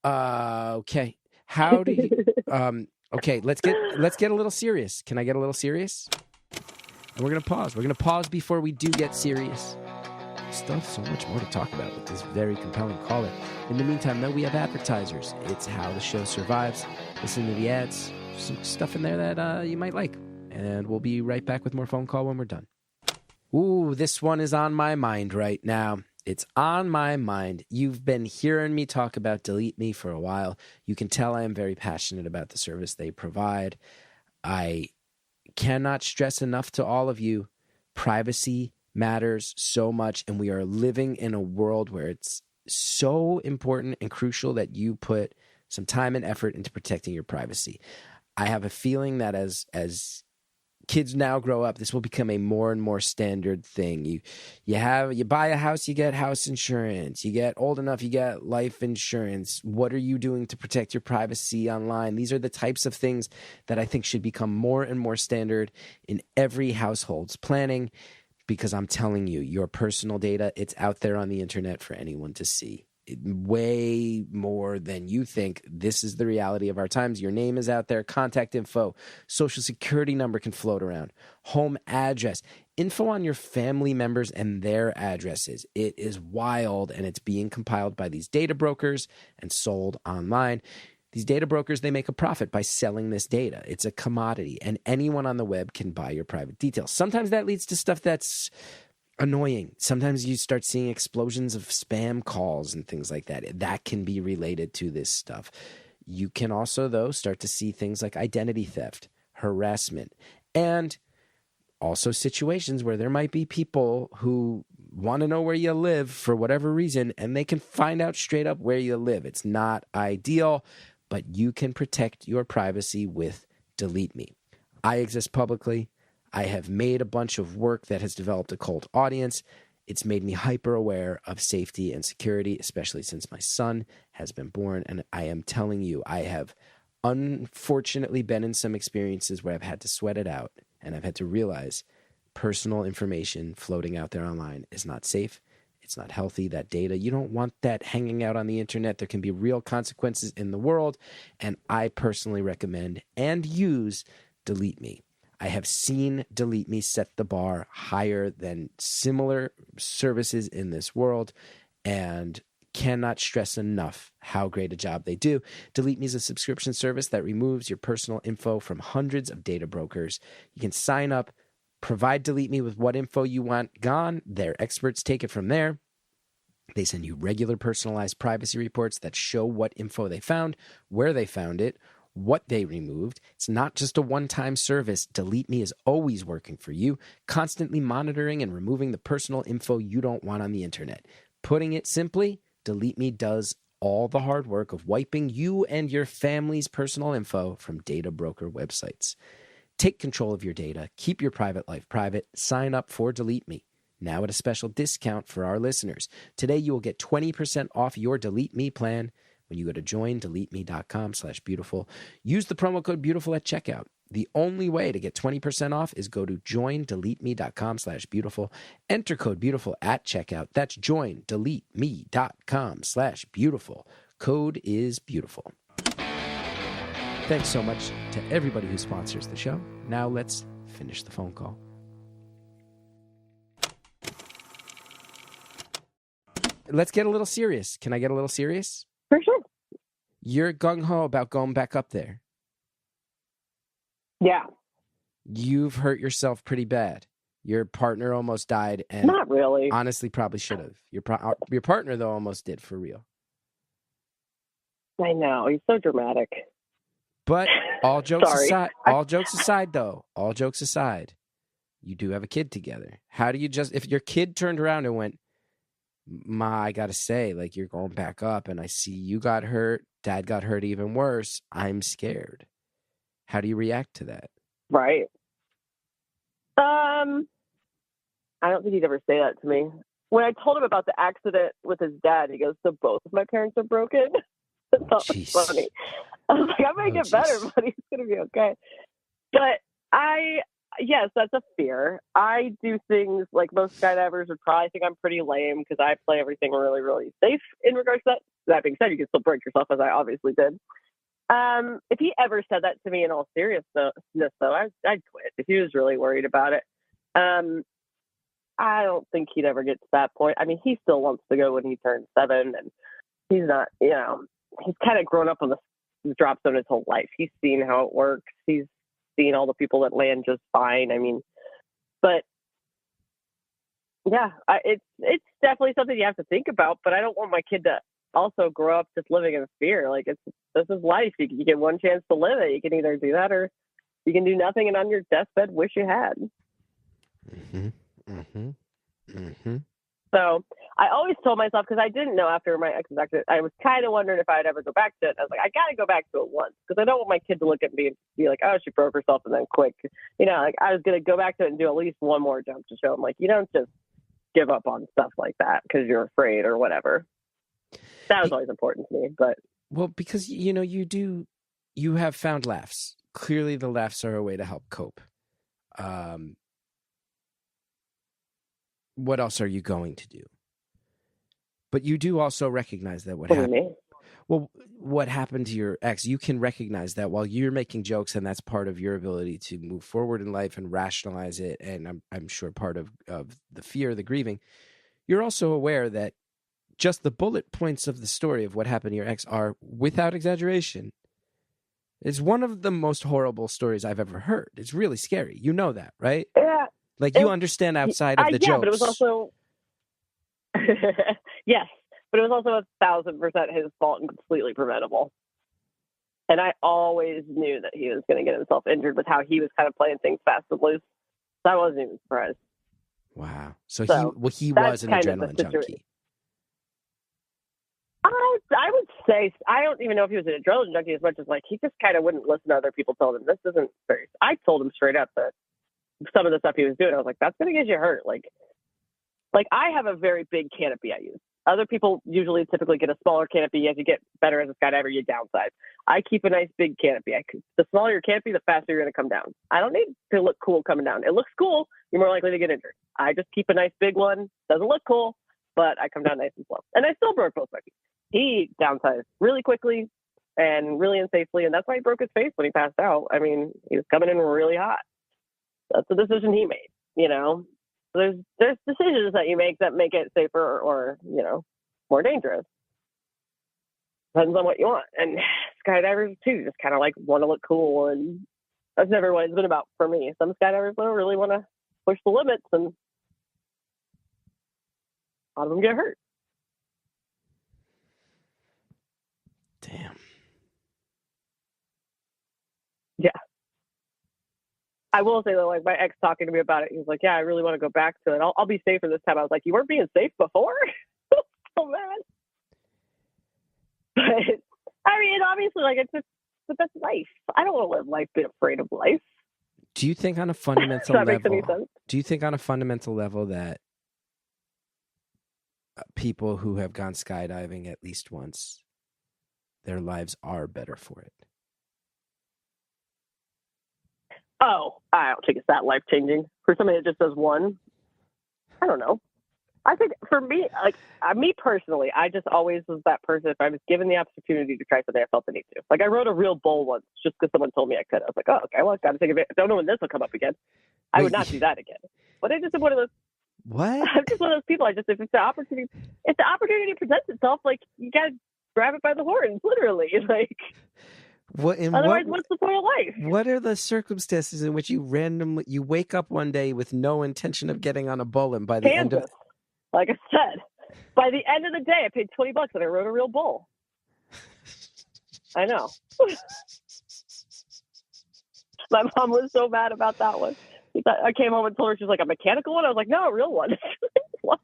Okay. How do you, okay, let's get a little serious. Can I get a little serious? And we're going to pause. We're going to pause before we do get serious. Still have so much more to talk about with this very compelling caller. In the meantime, though, we have advertisers. It's how the show survives. Listen to the ads. Some stuff in there that you might like. And we'll be right back with more phone call when we're done. Ooh, this one is on my mind right now. It's on my mind. You've been hearing me talk about Delete Me for a while. You can tell I am very passionate about the service they provide. I cannot stress enough to all of you, privacy matters so much, and we are living in a world where it's so important and crucial that you put some time and effort into protecting your privacy. I have a feeling that as kids now grow up, this will become a more and more standard thing. You buy a house, you get house insurance. You get old enough, you get life insurance. What are you doing to protect your privacy online? These are the types of things that I think should become more and more standard in every household's planning, because I'm telling you, your personal data, it's out there on the internet for anyone to see. way more than you think. This is the reality of our times. Your name is out there, contact info, social security number can float around, home address, info on your family members and their addresses. It is wild, and it's being compiled by these data brokers and sold online. These data brokers, they make a profit by selling this data. It's a commodity, and anyone on the web can buy your private details. Sometimes that leads to stuff that's annoying. Sometimes you start seeing explosions of spam calls and things like that. That can be related to this stuff. You can also, though, start to see things like identity theft, harassment, and also situations where there might be people who want to know where you live for whatever reason, and they can find out straight up where you live. It's not ideal, but you can protect your privacy with Delete Me. I exist publicly. I have made a bunch of work that has developed a cult audience. It's made me hyper aware of safety and security, especially since my son has been born. And I am telling you, I have unfortunately been in some experiences where I've had to sweat it out, and I've had to realize personal information floating out there online is not safe. It's not healthy. That data, you don't want that hanging out on the internet. There can be real consequences in the world. And I personally recommend and use Delete Me. I have seen Delete Me set the bar higher than similar services in this world, and cannot stress enough how great a job they do. Delete Me is a subscription service that removes your personal info from hundreds of data brokers. You can sign up, provide Delete Me with what info you want gone. Their experts take it from there. They send you regular personalized privacy reports that show what info they found, where they found it, what they removed. It's not just a one-time service. Delete Me is always working for you, constantly monitoring and removing the personal info you don't want on the internet. Putting it simply, Delete Me does all the hard work of wiping you and your family's personal info from data broker websites. Take control of your data. Keep your private life private. Sign up for Delete Me, now at a special discount for our listeners. Today, you will get 20% off your Delete Me plan when you go to joindeleteme.com/beautiful. Use the promo code beautiful at checkout. The only way to get 20% off is go to joindeleteme.com/beautiful. Enter code beautiful at checkout. That's joindeleteme.com/beautiful. Code is beautiful. Thanks so much to everybody who sponsors the show. Now let's finish the phone call. Let's get a little serious. Can I get a little serious? For sure. You're gung-ho about going back up there. Yeah. You've hurt yourself pretty bad. Your partner almost died, and Not really. honestly probably should have. Your partner, though, almost did, for real. I know. He's so dramatic. But all jokes Sorry. aside, you do have a kid together. How do you if your kid turned around and went, Ma, I gotta say, like, you're going back up, and I see you got hurt, Dad got hurt even worse, I'm scared. How do you react to that? Right. I don't think he'd ever say that to me. When I told him about the accident with his dad, he goes, so both of my parents are broken? I thought it was funny. I was like, I might get better, but he's going to be okay. But yes, that's a fear. I do things like most skydivers would probably think I'm pretty lame because I play everything really, really safe in regards to that. That being said, you can still break yourself, as I obviously did. If he ever said that to me in all seriousness, though, I'd quit if he was really worried about it. I don't think he'd ever get to that point. I mean, he still wants to go when he turns 7, and he's not, he's kind of grown up on the drop zone his whole life. He's seen how it works. He's seen all the people that land just fine. I mean, but yeah, it's definitely something you have to think about, but I don't want my kid to also grow up just living in fear. Like, this is life. You get one chance to live it. You can either do that or you can do nothing and on your deathbed wish you had. So I always told myself, because I didn't know after my ex's accident, I was kind of wondering if I'd ever go back to it. I was like, I got to go back to it once, because I don't want my kid to look at me and be like, oh, she broke herself and then quit. Like, I was going to go back to it and do at least one more jump to show them, like, you don't just give up on stuff like that because you're afraid or whatever. That was always important to me. But well, because you have found laughs. Clearly the laughs are a way to help cope. What else are you going to do? But you do also recognize that What do you happened. mean? Well, what happened to your ex, you can recognize that while you're making jokes, and that's part of your ability to move forward in life and rationalize it, and I'm sure part of the fear, the grieving, you're also aware that just the bullet points of the story of what happened to your ex are, without exaggeration, it's one of the most horrible stories I've ever heard. It's really scary. You know that, right? Yeah. Like, you understand outside of the jokes. Yeah, but it was also... Yes, but it was also 1,000% his fault and completely preventable. And I always knew that he was going to get himself injured with how he was kind of playing things fast and loose. So I wasn't even surprised. Wow. So he that's was an kind of the adrenaline situation. junkie. I would say, I don't even know if he was an adrenaline junkie as much as like he just kind of wouldn't listen to other people tell him this isn't very. I told him straight up that some of the stuff he was doing, I was like, that's going to get you hurt. Like I have a very big canopy I use. Other people usually typically get a smaller canopy. As you get better as a skydiver, you downsize. I keep a nice big canopy. The smaller your canopy, the faster you're going to come down. I don't need to look cool coming down. It looks cool. You're more likely to get injured. I just keep a nice big one. Doesn't look cool, but I come down nice and slow. And I still broke both my feet. He downsized really quickly and really unsafely, and that's why he broke his face when he passed out. I mean, he was coming in really hot. That's the decision he made, you know? There's decisions that you make that make it safer or you know, more dangerous. Depends on what you want. And skydivers, too, just kind of like want to look cool, and that's never what it's been about for me. Some skydivers don't really want to push the limits, and a lot of them get hurt. Damn. Yeah. I will say, though, like, my ex talking to me about it, he was like, yeah, I really want to go back to it. I'll be safer this time. I was like, you weren't being safe before? So mad. But, I mean, obviously, like, it's just the best life. I don't want to live life being afraid of life. Do you think on a fundamental Does that make any level, sense? do you think on a fundamental level that people who have gone skydiving at least once, their lives are better for it? Oh, I don't think it's that life-changing. For somebody that just does one, I don't know. I think for me, like me personally, I just always was that person. If I was given the opportunity to try something, I felt the need to. Like I rode a real bull once just because someone told me I could. I was like, oh, okay, well, I got to think of it. I don't know when this will come up again. I would not do that again. But I just am one of those. What? I'm just one of those people. If the opportunity presents itself, like you got to grab it by the horns, literally. Like. Otherwise, what's the point of life? What are the circumstances in which you wake up one day with no intention of getting on a bull, and by the end of, like I said, by the end of the day, I paid $20 and I rode a real bull. I know. My mom was so mad about that one. I came home and told her she was like a mechanical one. I was like, no, a real one. What?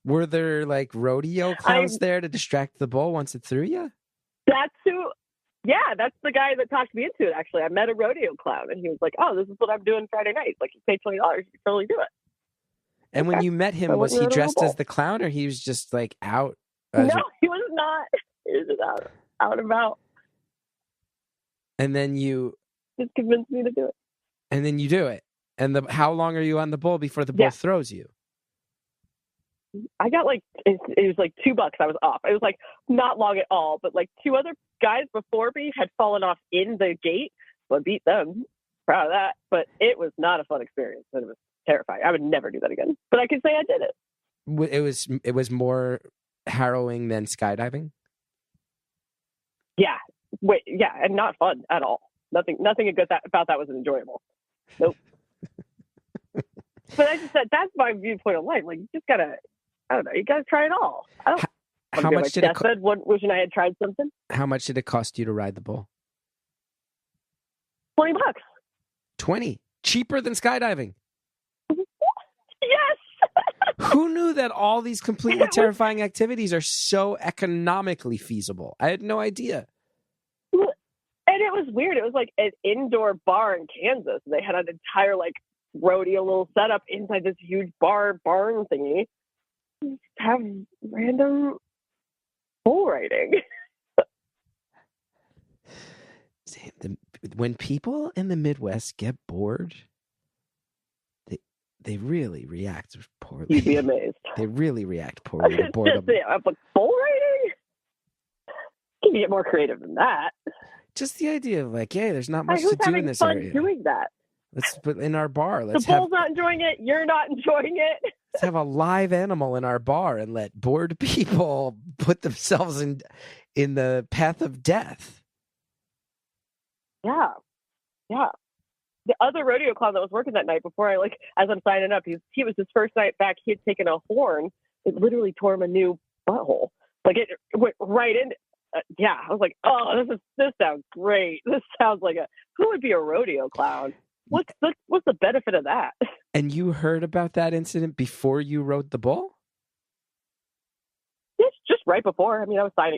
Were there like rodeo clowns there to distract the bull once it threw you? That's who. Yeah, that's the guy that talked me into it, actually. I met a rodeo clown, and he was like, oh, this is what I'm doing Friday night. Like, you pay $20, you can totally do it. And when you met him, was he dressed as the clown, or he was just, like, out? No, he was not. He was just out and about. And then you... Just convinced me to do it. And then you do it. And how long are you on the bull before the bull throws you? I got, like, it was, like, $2 I was off. It was, like, not long at all, but, like, 2 other guys before me had fallen off in the gate, so I beat them. Proud of that. But it was not a fun experience. It was terrifying. I would never do that again. But I can say I did it. It was more harrowing than skydiving? Yeah. Yeah, and not fun at all. Nothing about that was enjoyable. Nope. But I just said, that's my viewpoint of life. Like, you just gotta, I don't know, you gotta try it all. How much did it cost? Wishing I had tried something. How much did it cost you to ride the bull? $20. 20? Cheaper than skydiving? Yes! Who knew that all these completely terrifying activities are so economically feasible? I had no idea. And it was weird. It was like an indoor bar in Kansas. They had an entire, like, rodeo little setup inside this huge barn thingy. Just have random bull riding. When people in the Midwest get bored, they really react poorly. You'd be amazed. They really react poorly to boredom. I'm like, bull riding? Can you get more creative than that? Just the idea of like, hey, there's not much Who's to do having in this fun area. doing that? Let's put in our bar. The bull's not enjoying it. You're not enjoying it. Let's have a live animal in our bar and let bored people put themselves in the path of death. Yeah. The other rodeo clown that was working that night before as I'm signing up, he was his first night back. He had taken a horn. It literally tore him a new butthole. Like it went right in. I was like, oh, this sounds great. This sounds like who would be a rodeo clown? What's the benefit of that? And you heard about that incident before you rode the bull? Yes, just right before. I mean, as I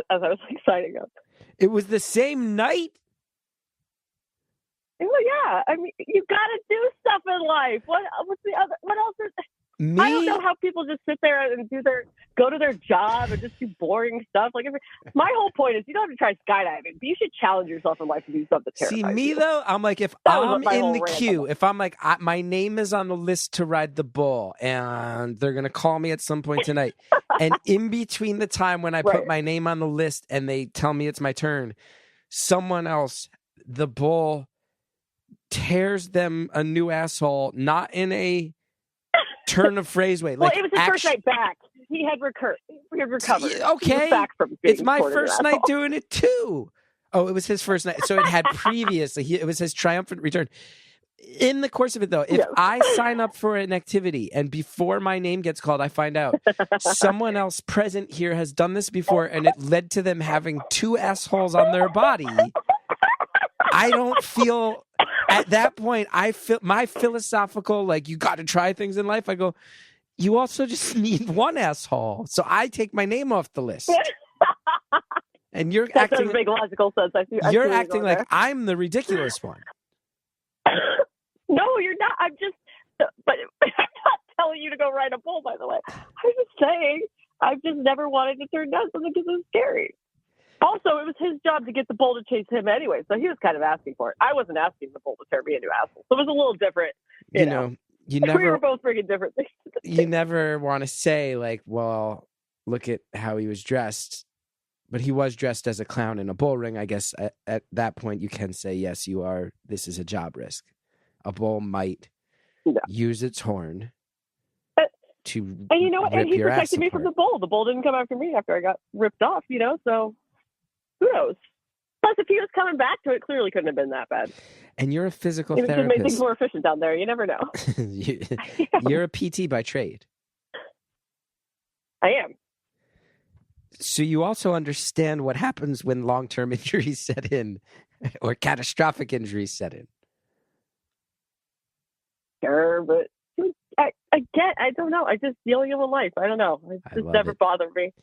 was signing up. It was the same night? Well, yeah. I mean, you got to do stuff in life. What else is Me? I don't know how people just sit there and go to their job and just do boring stuff. Like, my whole point is you don't have to try skydiving, but you should challenge yourself in life and do something terrifying. See, me though, I'm like, if I'm in the queue, if I'm like, my name is on the list to ride the bull, and they're gonna call me at some point tonight, and in between the time when I put my name on the list and they tell me it's my turn, someone else, the bull, tears them a new asshole, not in a turn of phrase way. Well, it was his first night back. He had recovered. Okay, back from it's my first night doing it too. Oh, it was his first night. So it had previously. It was his triumphant return. In the course of it, though, if I sign up for an activity and before my name gets called, I find out someone else present here has done this before, and it led to them having two assholes on their body, I don't feel. At that point, I feel my philosophical, like, you got to try things in life. I go, you also just need one asshole. So I take my name off the list. And you're that acting. Does make logical sense. You're acting like I'm the ridiculous one. No, you're not. But I'm not telling you to go ride a bull, by the way. I'm just saying, I've just never wanted to turn down something because it's scary. Also, it was his job to get the bull to chase him anyway, so he was kind of asking for it. I wasn't asking the bull to turn me into asshole, so it was a little different. You know, we were both bringing different things. You never want to say, like, well, look at how he was dressed, but he was dressed as a clown in a bull ring. I guess at that point you can say, yes, you are. This is a job risk. A bull might use its horn to and you know what? And he protected me apart. from the bull. The bull didn't come after me after I got ripped off. So. Who knows? Plus, if he was coming back to it, clearly couldn't have been that bad. And you're a physical therapist. It made things more efficient down there. You never know. You're a PT by trade. I am. So you also understand what happens when long-term injuries set in or catastrophic injuries set in. Sure, but I don't know. I just dealing with life. I don't know. It just never bothered me.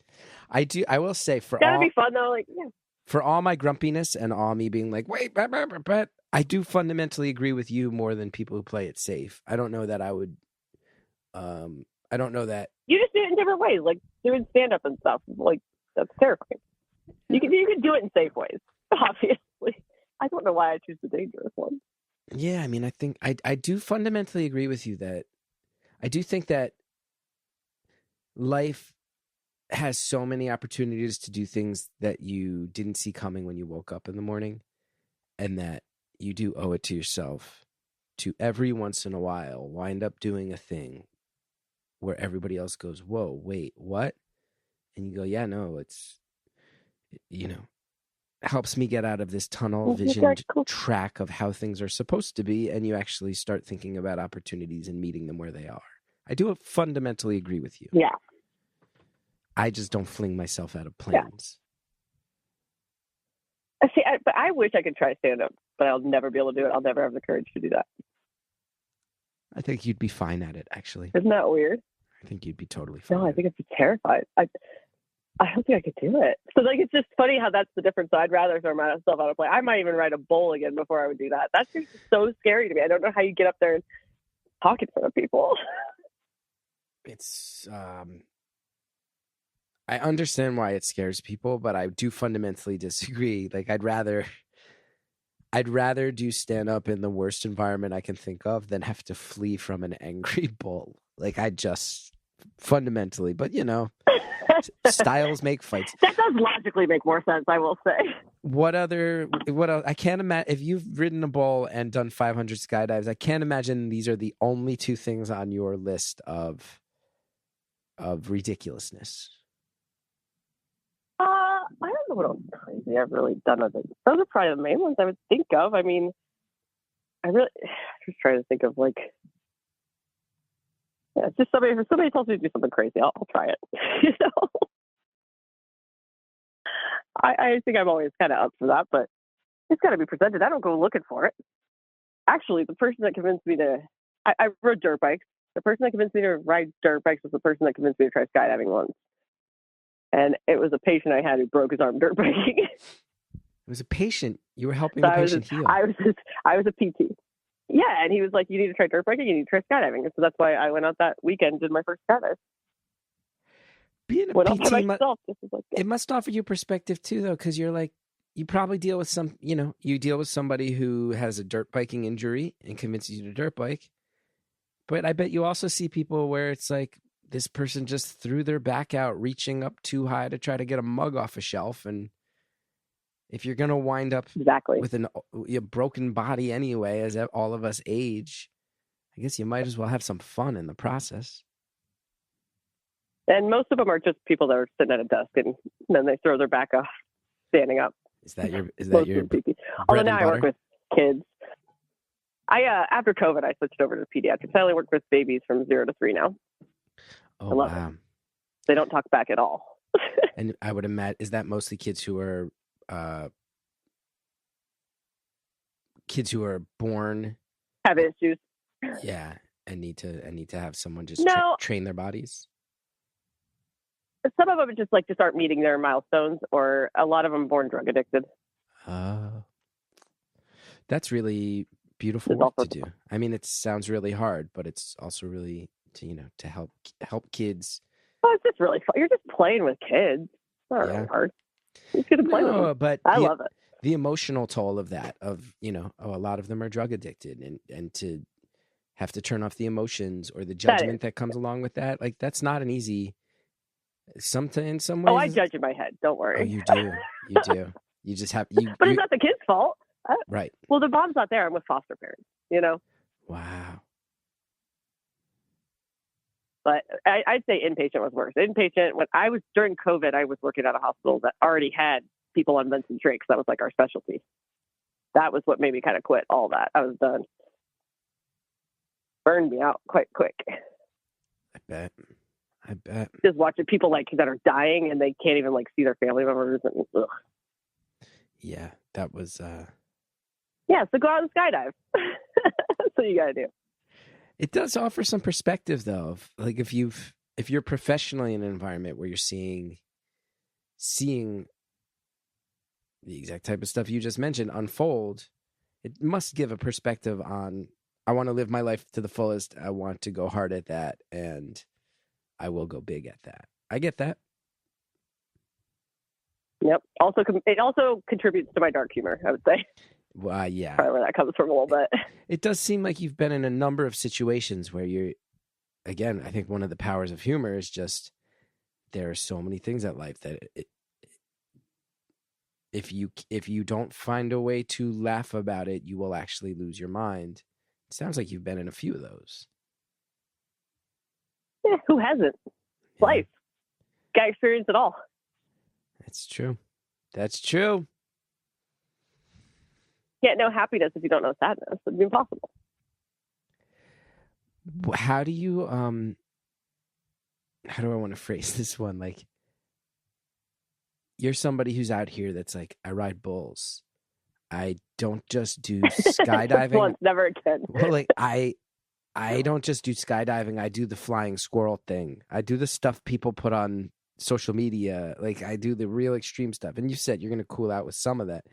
I will say it's gotta be fun though. For all my grumpiness and all me being like, wait, but I do fundamentally agree with you more than people who play it safe. I don't know that I would. I don't know that you just do it in different ways, like doing stand up and stuff. Like that's terrifying. You can do it in safe ways. Obviously, I don't know why I choose the dangerous one. Yeah, I mean, I think I do fundamentally agree with you that I do think that life has so many opportunities to do things that you didn't see coming when you woke up in the morning, and that you do owe it to yourself to every once in a while wind up doing a thing where everybody else goes, whoa, wait, what? And you go, yeah, no, it's, helps me get out of this tunnel visioned track of how things are supposed to be, and you actually start thinking about opportunities and meeting them where they are. I do fundamentally agree with you. Yeah. I just don't fling myself out of planes. Yeah. See, but I wish I could try stand up, but I'll never be able to do it. I'll never have the courage to do that. I think you'd be fine at it, actually. Isn't that weird? I think you'd be totally fine. No, I think I'd be terrified. I don't think I could do it. So, it's just funny how that's the difference. So I'd rather throw myself out of plane. I might even ride a bull again before I would do that. That's just so scary to me. I don't know how you get up there and talk in front of people. It's, I understand why it scares people, but I do fundamentally disagree. Like, I'd rather I'd rather do stand up in the worst environment I can think of than have to flee from an angry bull. Like I just fundamentally, but you know, styles make fights. That does logically make more sense, I will say. What else? I can't imagine if you've ridden a bull and done 500 skydives. I can't imagine these are the only two things on your list of ridiculousness. I don't know what else crazy I've really done with it. Those are probably the main ones I would think of. I mean, I'm just trying to think of like, yeah, it's just if somebody tells me to do something crazy, I'll try it. You know, I think I'm always kind of up for that, but it's got to be presented. I don't go looking for it. Actually, the person that convinced me I rode dirt bikes. The person that convinced me to ride dirt bikes was the person that convinced me to try skydiving once. And it was a patient I had who broke his arm dirt biking. It was a patient. You were helping the patient heal. I was a PT. Yeah, and he was like, "You need to try dirt biking. You need to try skydiving." And so that's why I went out that weekend and did my first skydive. Being a PT, it must offer you perspective too, though, because you're like, you probably deal with somebody who has a dirt biking injury and convinces you to dirt bike. But I bet you also see people where it's like this person just threw their back out, reaching up too high to try to get a mug off a shelf. And if you're going to wind up with a broken body anyway, as all of us age, I guess you might as well have some fun in the process. And most of them are just people that are sitting at a desk and then they throw their back off, standing up. Is that your Although now I work with kids. After COVID, I switched over to pediatrics. I only work with babies from 0 to 3 now. Oh, wow. They don't talk back at all. And I would imagine, is that mostly kids who are born have issues? Yeah, and need to have someone just train their bodies. Some of them just aren't meeting their milestones, or a lot of them born drug addicted. That's really beautiful work to do. I mean, it sounds really hard, but it's also really to help kids. Oh, it's just really fun. You're just playing with kids. It's not really hard. You just get to play with them. But I love it. The emotional toll of that, a lot of them are drug addicted, and to have to turn off the emotions or the judgment that comes along with that, like that's not an easy. In some ways. Oh, I judge in my head. Don't worry. Oh, you do. You do. You just have. But it's not the kid's fault. Right. Well, the mom's not there. I'm with foster parents. Wow. But I'd say inpatient was worse. Inpatient, during COVID, I was working at a hospital that already had people on vents and trachs. That was like our specialty. That was what made me kind of quit all that. I was done. Burned me out quite quick. I bet. Just watching people that are dying and they can't even see their family members. And, ugh. Yeah, that was. Yeah, so go out and skydive. That's what you gotta do. It does offer some perspective, though. If you're professionally in an environment where you're seeing the exact type of stuff you just mentioned unfold, it must give a perspective on. I want to live my life to the fullest. I want to go hard at that, and I will go big at that. I get that. Yep. It also contributes to my dark humor, I would say. Yeah. Probably where that comes from a little bit. It does seem like you've been in a number of situations where again, I think one of the powers of humor is just there are so many things at life that if you don't find a way to laugh about it, you will actually lose your mind. It sounds like you've been in a few of those. Yeah, who hasn't? Yeah. Life. Got experience it all. That's true. Can't know happiness if you don't know sadness. It'd be impossible. How do you how do I want to phrase this one? You're somebody who's out here that's like, I ride bulls. I don't just do skydiving. Once, never again. Well, I don't just do skydiving. I do the flying squirrel thing. I do the stuff people put on social media. I do the real extreme stuff. And you said you're going to cool out with some of that.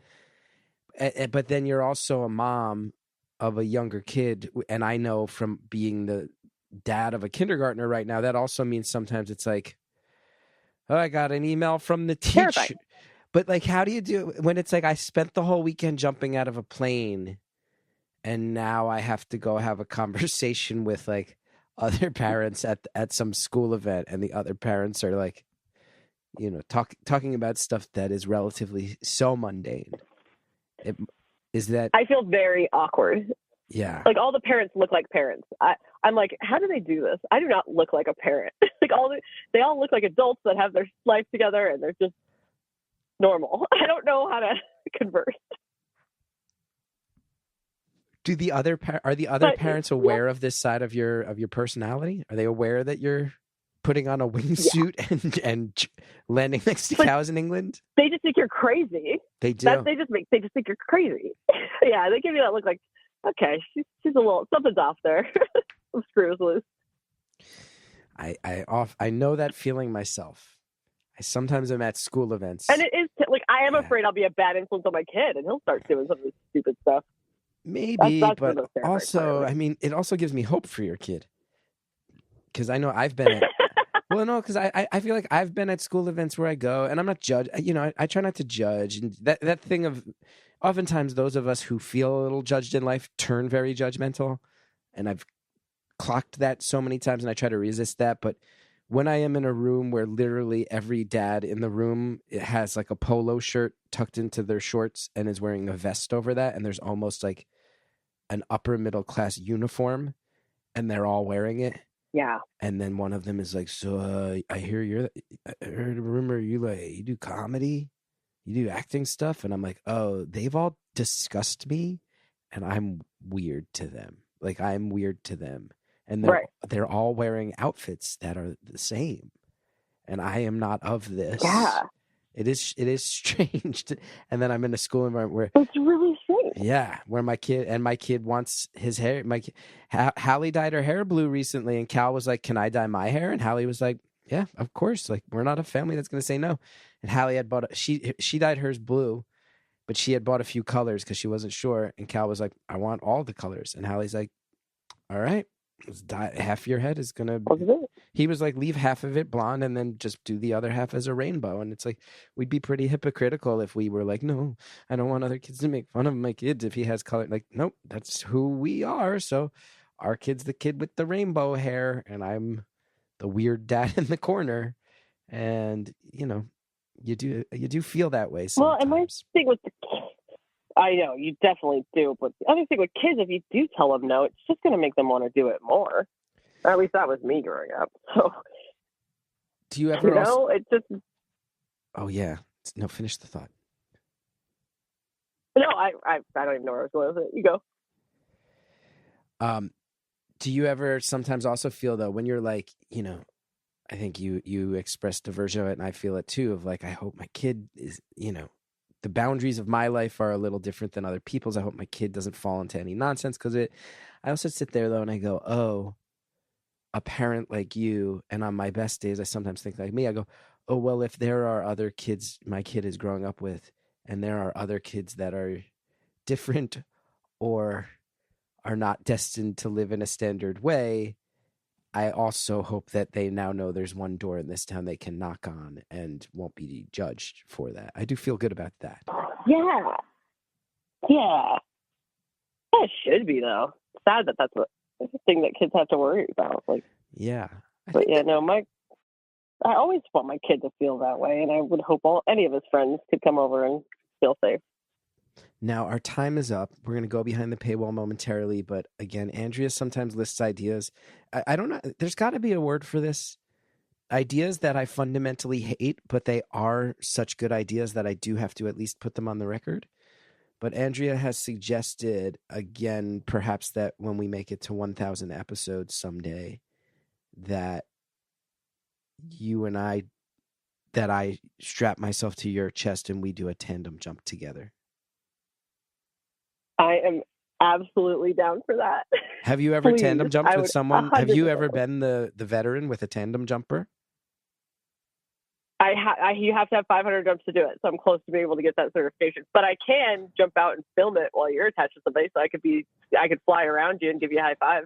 But then you're also a mom of a younger kid. And I know from being the dad of a kindergartner right now, that also means sometimes it's like, oh, I got an email from the teacher. Terrifying. But like, how do you do when it's like I spent the whole weekend jumping out of a plane, and now I have to go have a conversation with like other parents at some school event, and the other parents are like, you know, talking about stuff that is relatively so mundane. Is that? I feel very awkward. Yeah. Like all the parents look like parents. I'm like, how do they do this? I do not look like a parent. Like they all look like adults that have their life together and they're just normal. I don't know how to converse. Do the other parents aware of this side of your personality? Are they aware that you're putting on a wingsuit and landing next to cows in England? They just think you're crazy. They do. They just think you're crazy. Yeah, they give you that look like, okay, she's a little, something's off there. Some screws loose. I know that feeling myself. I sometimes am at school events. And it is, like, I am afraid I'll be a bad influence on my kid and he'll start doing some of this stupid stuff. Maybe, that's but also, I mean, it also gives me hope for your kid. Because I know I've been at, well, no, because I feel like I've been at school events where I go, and I'm not judge. You know, I try not to judge. And that thing of, oftentimes those of us who feel a little judged in life turn very judgmental. And I've clocked that so many times, and I try to resist that. But when I am in a room where literally every dad in the room has like a polo shirt tucked into their shorts and is wearing a vest over that, and there's almost like an upper middle class uniform, and they're all wearing it. Yeah. And then one of them is like, so I heard a rumor you do comedy, you do acting stuff. And I'm like, oh, they've all discussed me and I'm weird to them. Like I'm weird to them. And they're all wearing outfits that are the same. And I am not of this. Yeah. It is strange. And then I'm in a school environment where it's really strange. Yeah, where my kid wants his hair. Hallie dyed her hair blue recently, and Cal was like, "Can I dye my hair?" And Hallie was like, "Yeah, of course. Like, we're not a family that's going to say no." And Hallie had bought she dyed hers blue, but she had bought a few colors because she wasn't sure. And Cal was like, "I want all the colors." And Hallie's like, "All right, let's dye half your head is gonna." He was like, "Leave half of it blonde and then just do the other half as a rainbow." And it's like, we'd be pretty hypocritical if we were like, "No, I don't want other kids to make fun of my kids if he has color." Like, nope, that's who we are. So our kid's the kid with the rainbow hair, and I'm the weird dad in the corner. And you know, you do feel that way sometimes. Well, and my thing with the kids, I know you definitely do, but the other thing with kids, if you do tell them no, it's just going to make them want to do it more. Or at least that was me growing up. So, do you ever? It's just. Oh yeah, no. Finish the thought. No, I don't even know where I was going with it. You go. Do you ever sometimes also feel though when you're like, you know, I think you expressed a version of it, and I feel it too. Of like, I hope my kid is, you know, the boundaries of my life are a little different than other people's. I hope my kid doesn't fall into any nonsense because I also sit there though and I go, oh. A parent like you, and on my best days, I sometimes think like me. I go, oh, well, if there are other kids my kid is growing up with, and there are other kids that are different or are not destined to live in a standard way, I also hope that they now know there's one door in this town they can knock on and won't be judged for that. I do feel good about that. Yeah. Yeah. That should be, though. Sad that that's the thing that kids have to worry about. Like, yeah. But yeah, no, I always want my kid to feel that way, and I would hope any of his friends could come over and feel safe. Now, our time is up. We're going to go behind the paywall momentarily, but again, Andrea sometimes lists ideas. I don't know. There's got to be a word for this. Ideas that I fundamentally hate, but they are such good ideas that I do have to at least put them on the record. But Andrea has suggested, again, perhaps that when we make it to 1,000 episodes someday, that I strap myself to your chest and we do a tandem jump together. I am absolutely down for that. Have you ever tandem jumped with someone? 100%. Have you ever been the veteran with a tandem jumper? You have to have 500 jumps to do it, so I'm close to being able to get that certification. But I can jump out and film it while you're attached to somebody, so I could fly around you and give you a high five.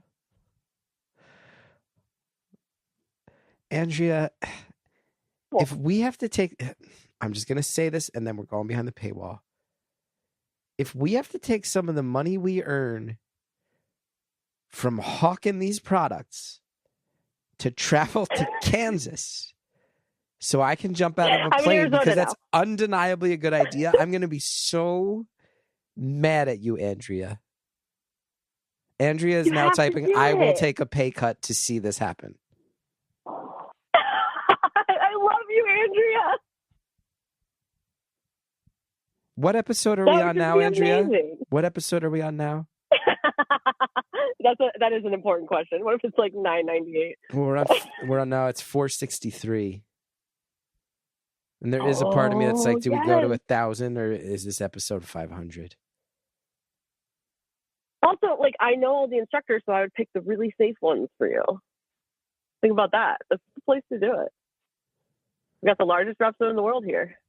Andrea, if we have to take, I'm just going to say this, and then we're going behind the paywall. If we have to take some of the money we earn from hawking these products to travel to Kansas so I can jump out of a plane because that's undeniably a good idea, I'm going to be so mad at you, Andrea. Andrea is now typing, I will take a pay cut to see this happen. I love you, Andrea. What episode are we on now, Andrea? Amazing. What episode are we on now? That is an important question. What if it's like 998? We're on now. It's 463. And there is a part of me that's like, do we go to 1,000 or is this episode 500? Also, like, I know all the instructors, so I would pick the really safe ones for you. Think about that. That's the place to do it. We got the largest drop zone in the world here.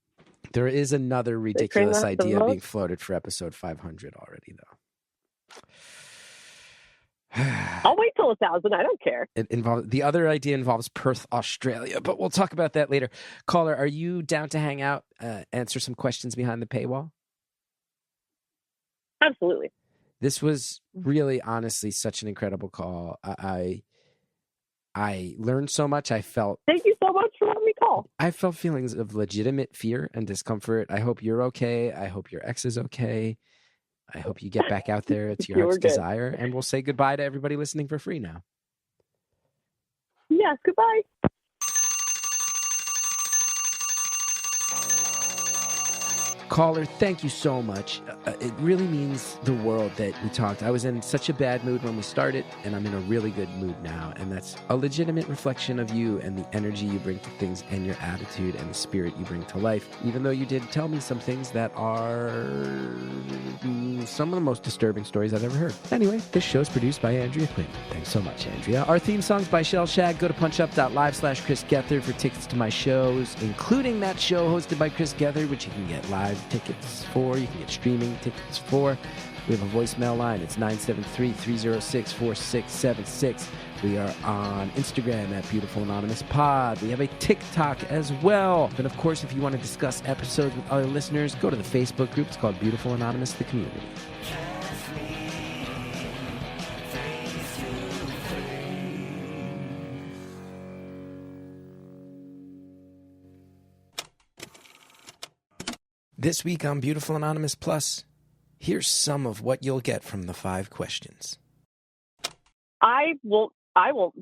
There is another ridiculous idea being floated for episode 500 already, though. I'll wait till 1,000. I don't care. The other idea involves Perth, Australia, but we'll talk about that later. Caller, are you down to hang out, answer some questions behind the paywall? Absolutely. This was really, honestly, such an incredible call. I learned so much. Thank you so much for letting me call. I felt feelings of legitimate fear and discomfort. I hope you're okay. I hope your ex is okay. I hope you get back out there to your heart's desire. And we'll say goodbye to everybody listening for free now. Yes, goodbye. Caller, thank you so much. It really means the world that we talked. I was in such a bad mood when we started, and I'm in a really good mood now. And that's a legitimate reflection of you and the energy you bring to things and your attitude and the spirit you bring to life, even though you did tell me some things that are some of the most disturbing stories I've ever heard. Anyway, this show is produced by Andrea Quinn. Thanks so much, Andrea. Our theme song's by Shellshag. Go to punchup.live/Chris Gethard for tickets to my shows, including that show hosted by Chris Gethard, which you can get live tickets for. You can get streaming tickets for. We have a voicemail line. It's 973-306-4676. We are on Instagram at Beautiful Anonymous Pod. We have a TikTok as well. And of course, if you want to discuss episodes with other listeners, go to the Facebook group. It's called Beautiful Anonymous, the community. This week on Beautiful Anonymous Plus, here's some of what you'll get from the 5 questions. I won't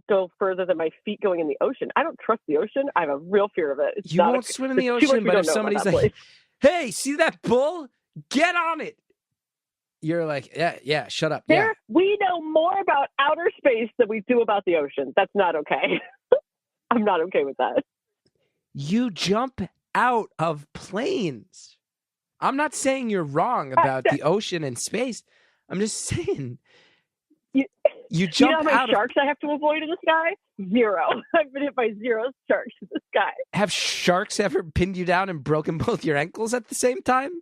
go further than my feet going in the ocean. I don't trust the ocean. I have a real fear of it. You won't swim in the ocean, but if somebody's like, hey, see that bull? Get on it. You're like, yeah, shut up. Yeah. We know more about outer space than we do about the ocean. That's not okay. I'm not okay with that. You jump out of planes. I'm not saying you're wrong about the ocean and space. I'm just saying you jump out. You know how many sharks I have to avoid in the sky? 0. I've been hit by 0 sharks in the sky. Have sharks ever pinned you down and broken both your ankles at the same time?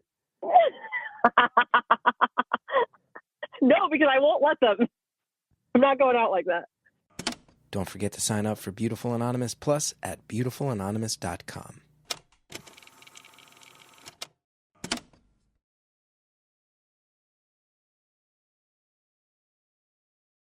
No, because I won't let them. I'm not going out like that. Don't forget to sign up for Beautiful Anonymous Plus at beautifulanonymous.com.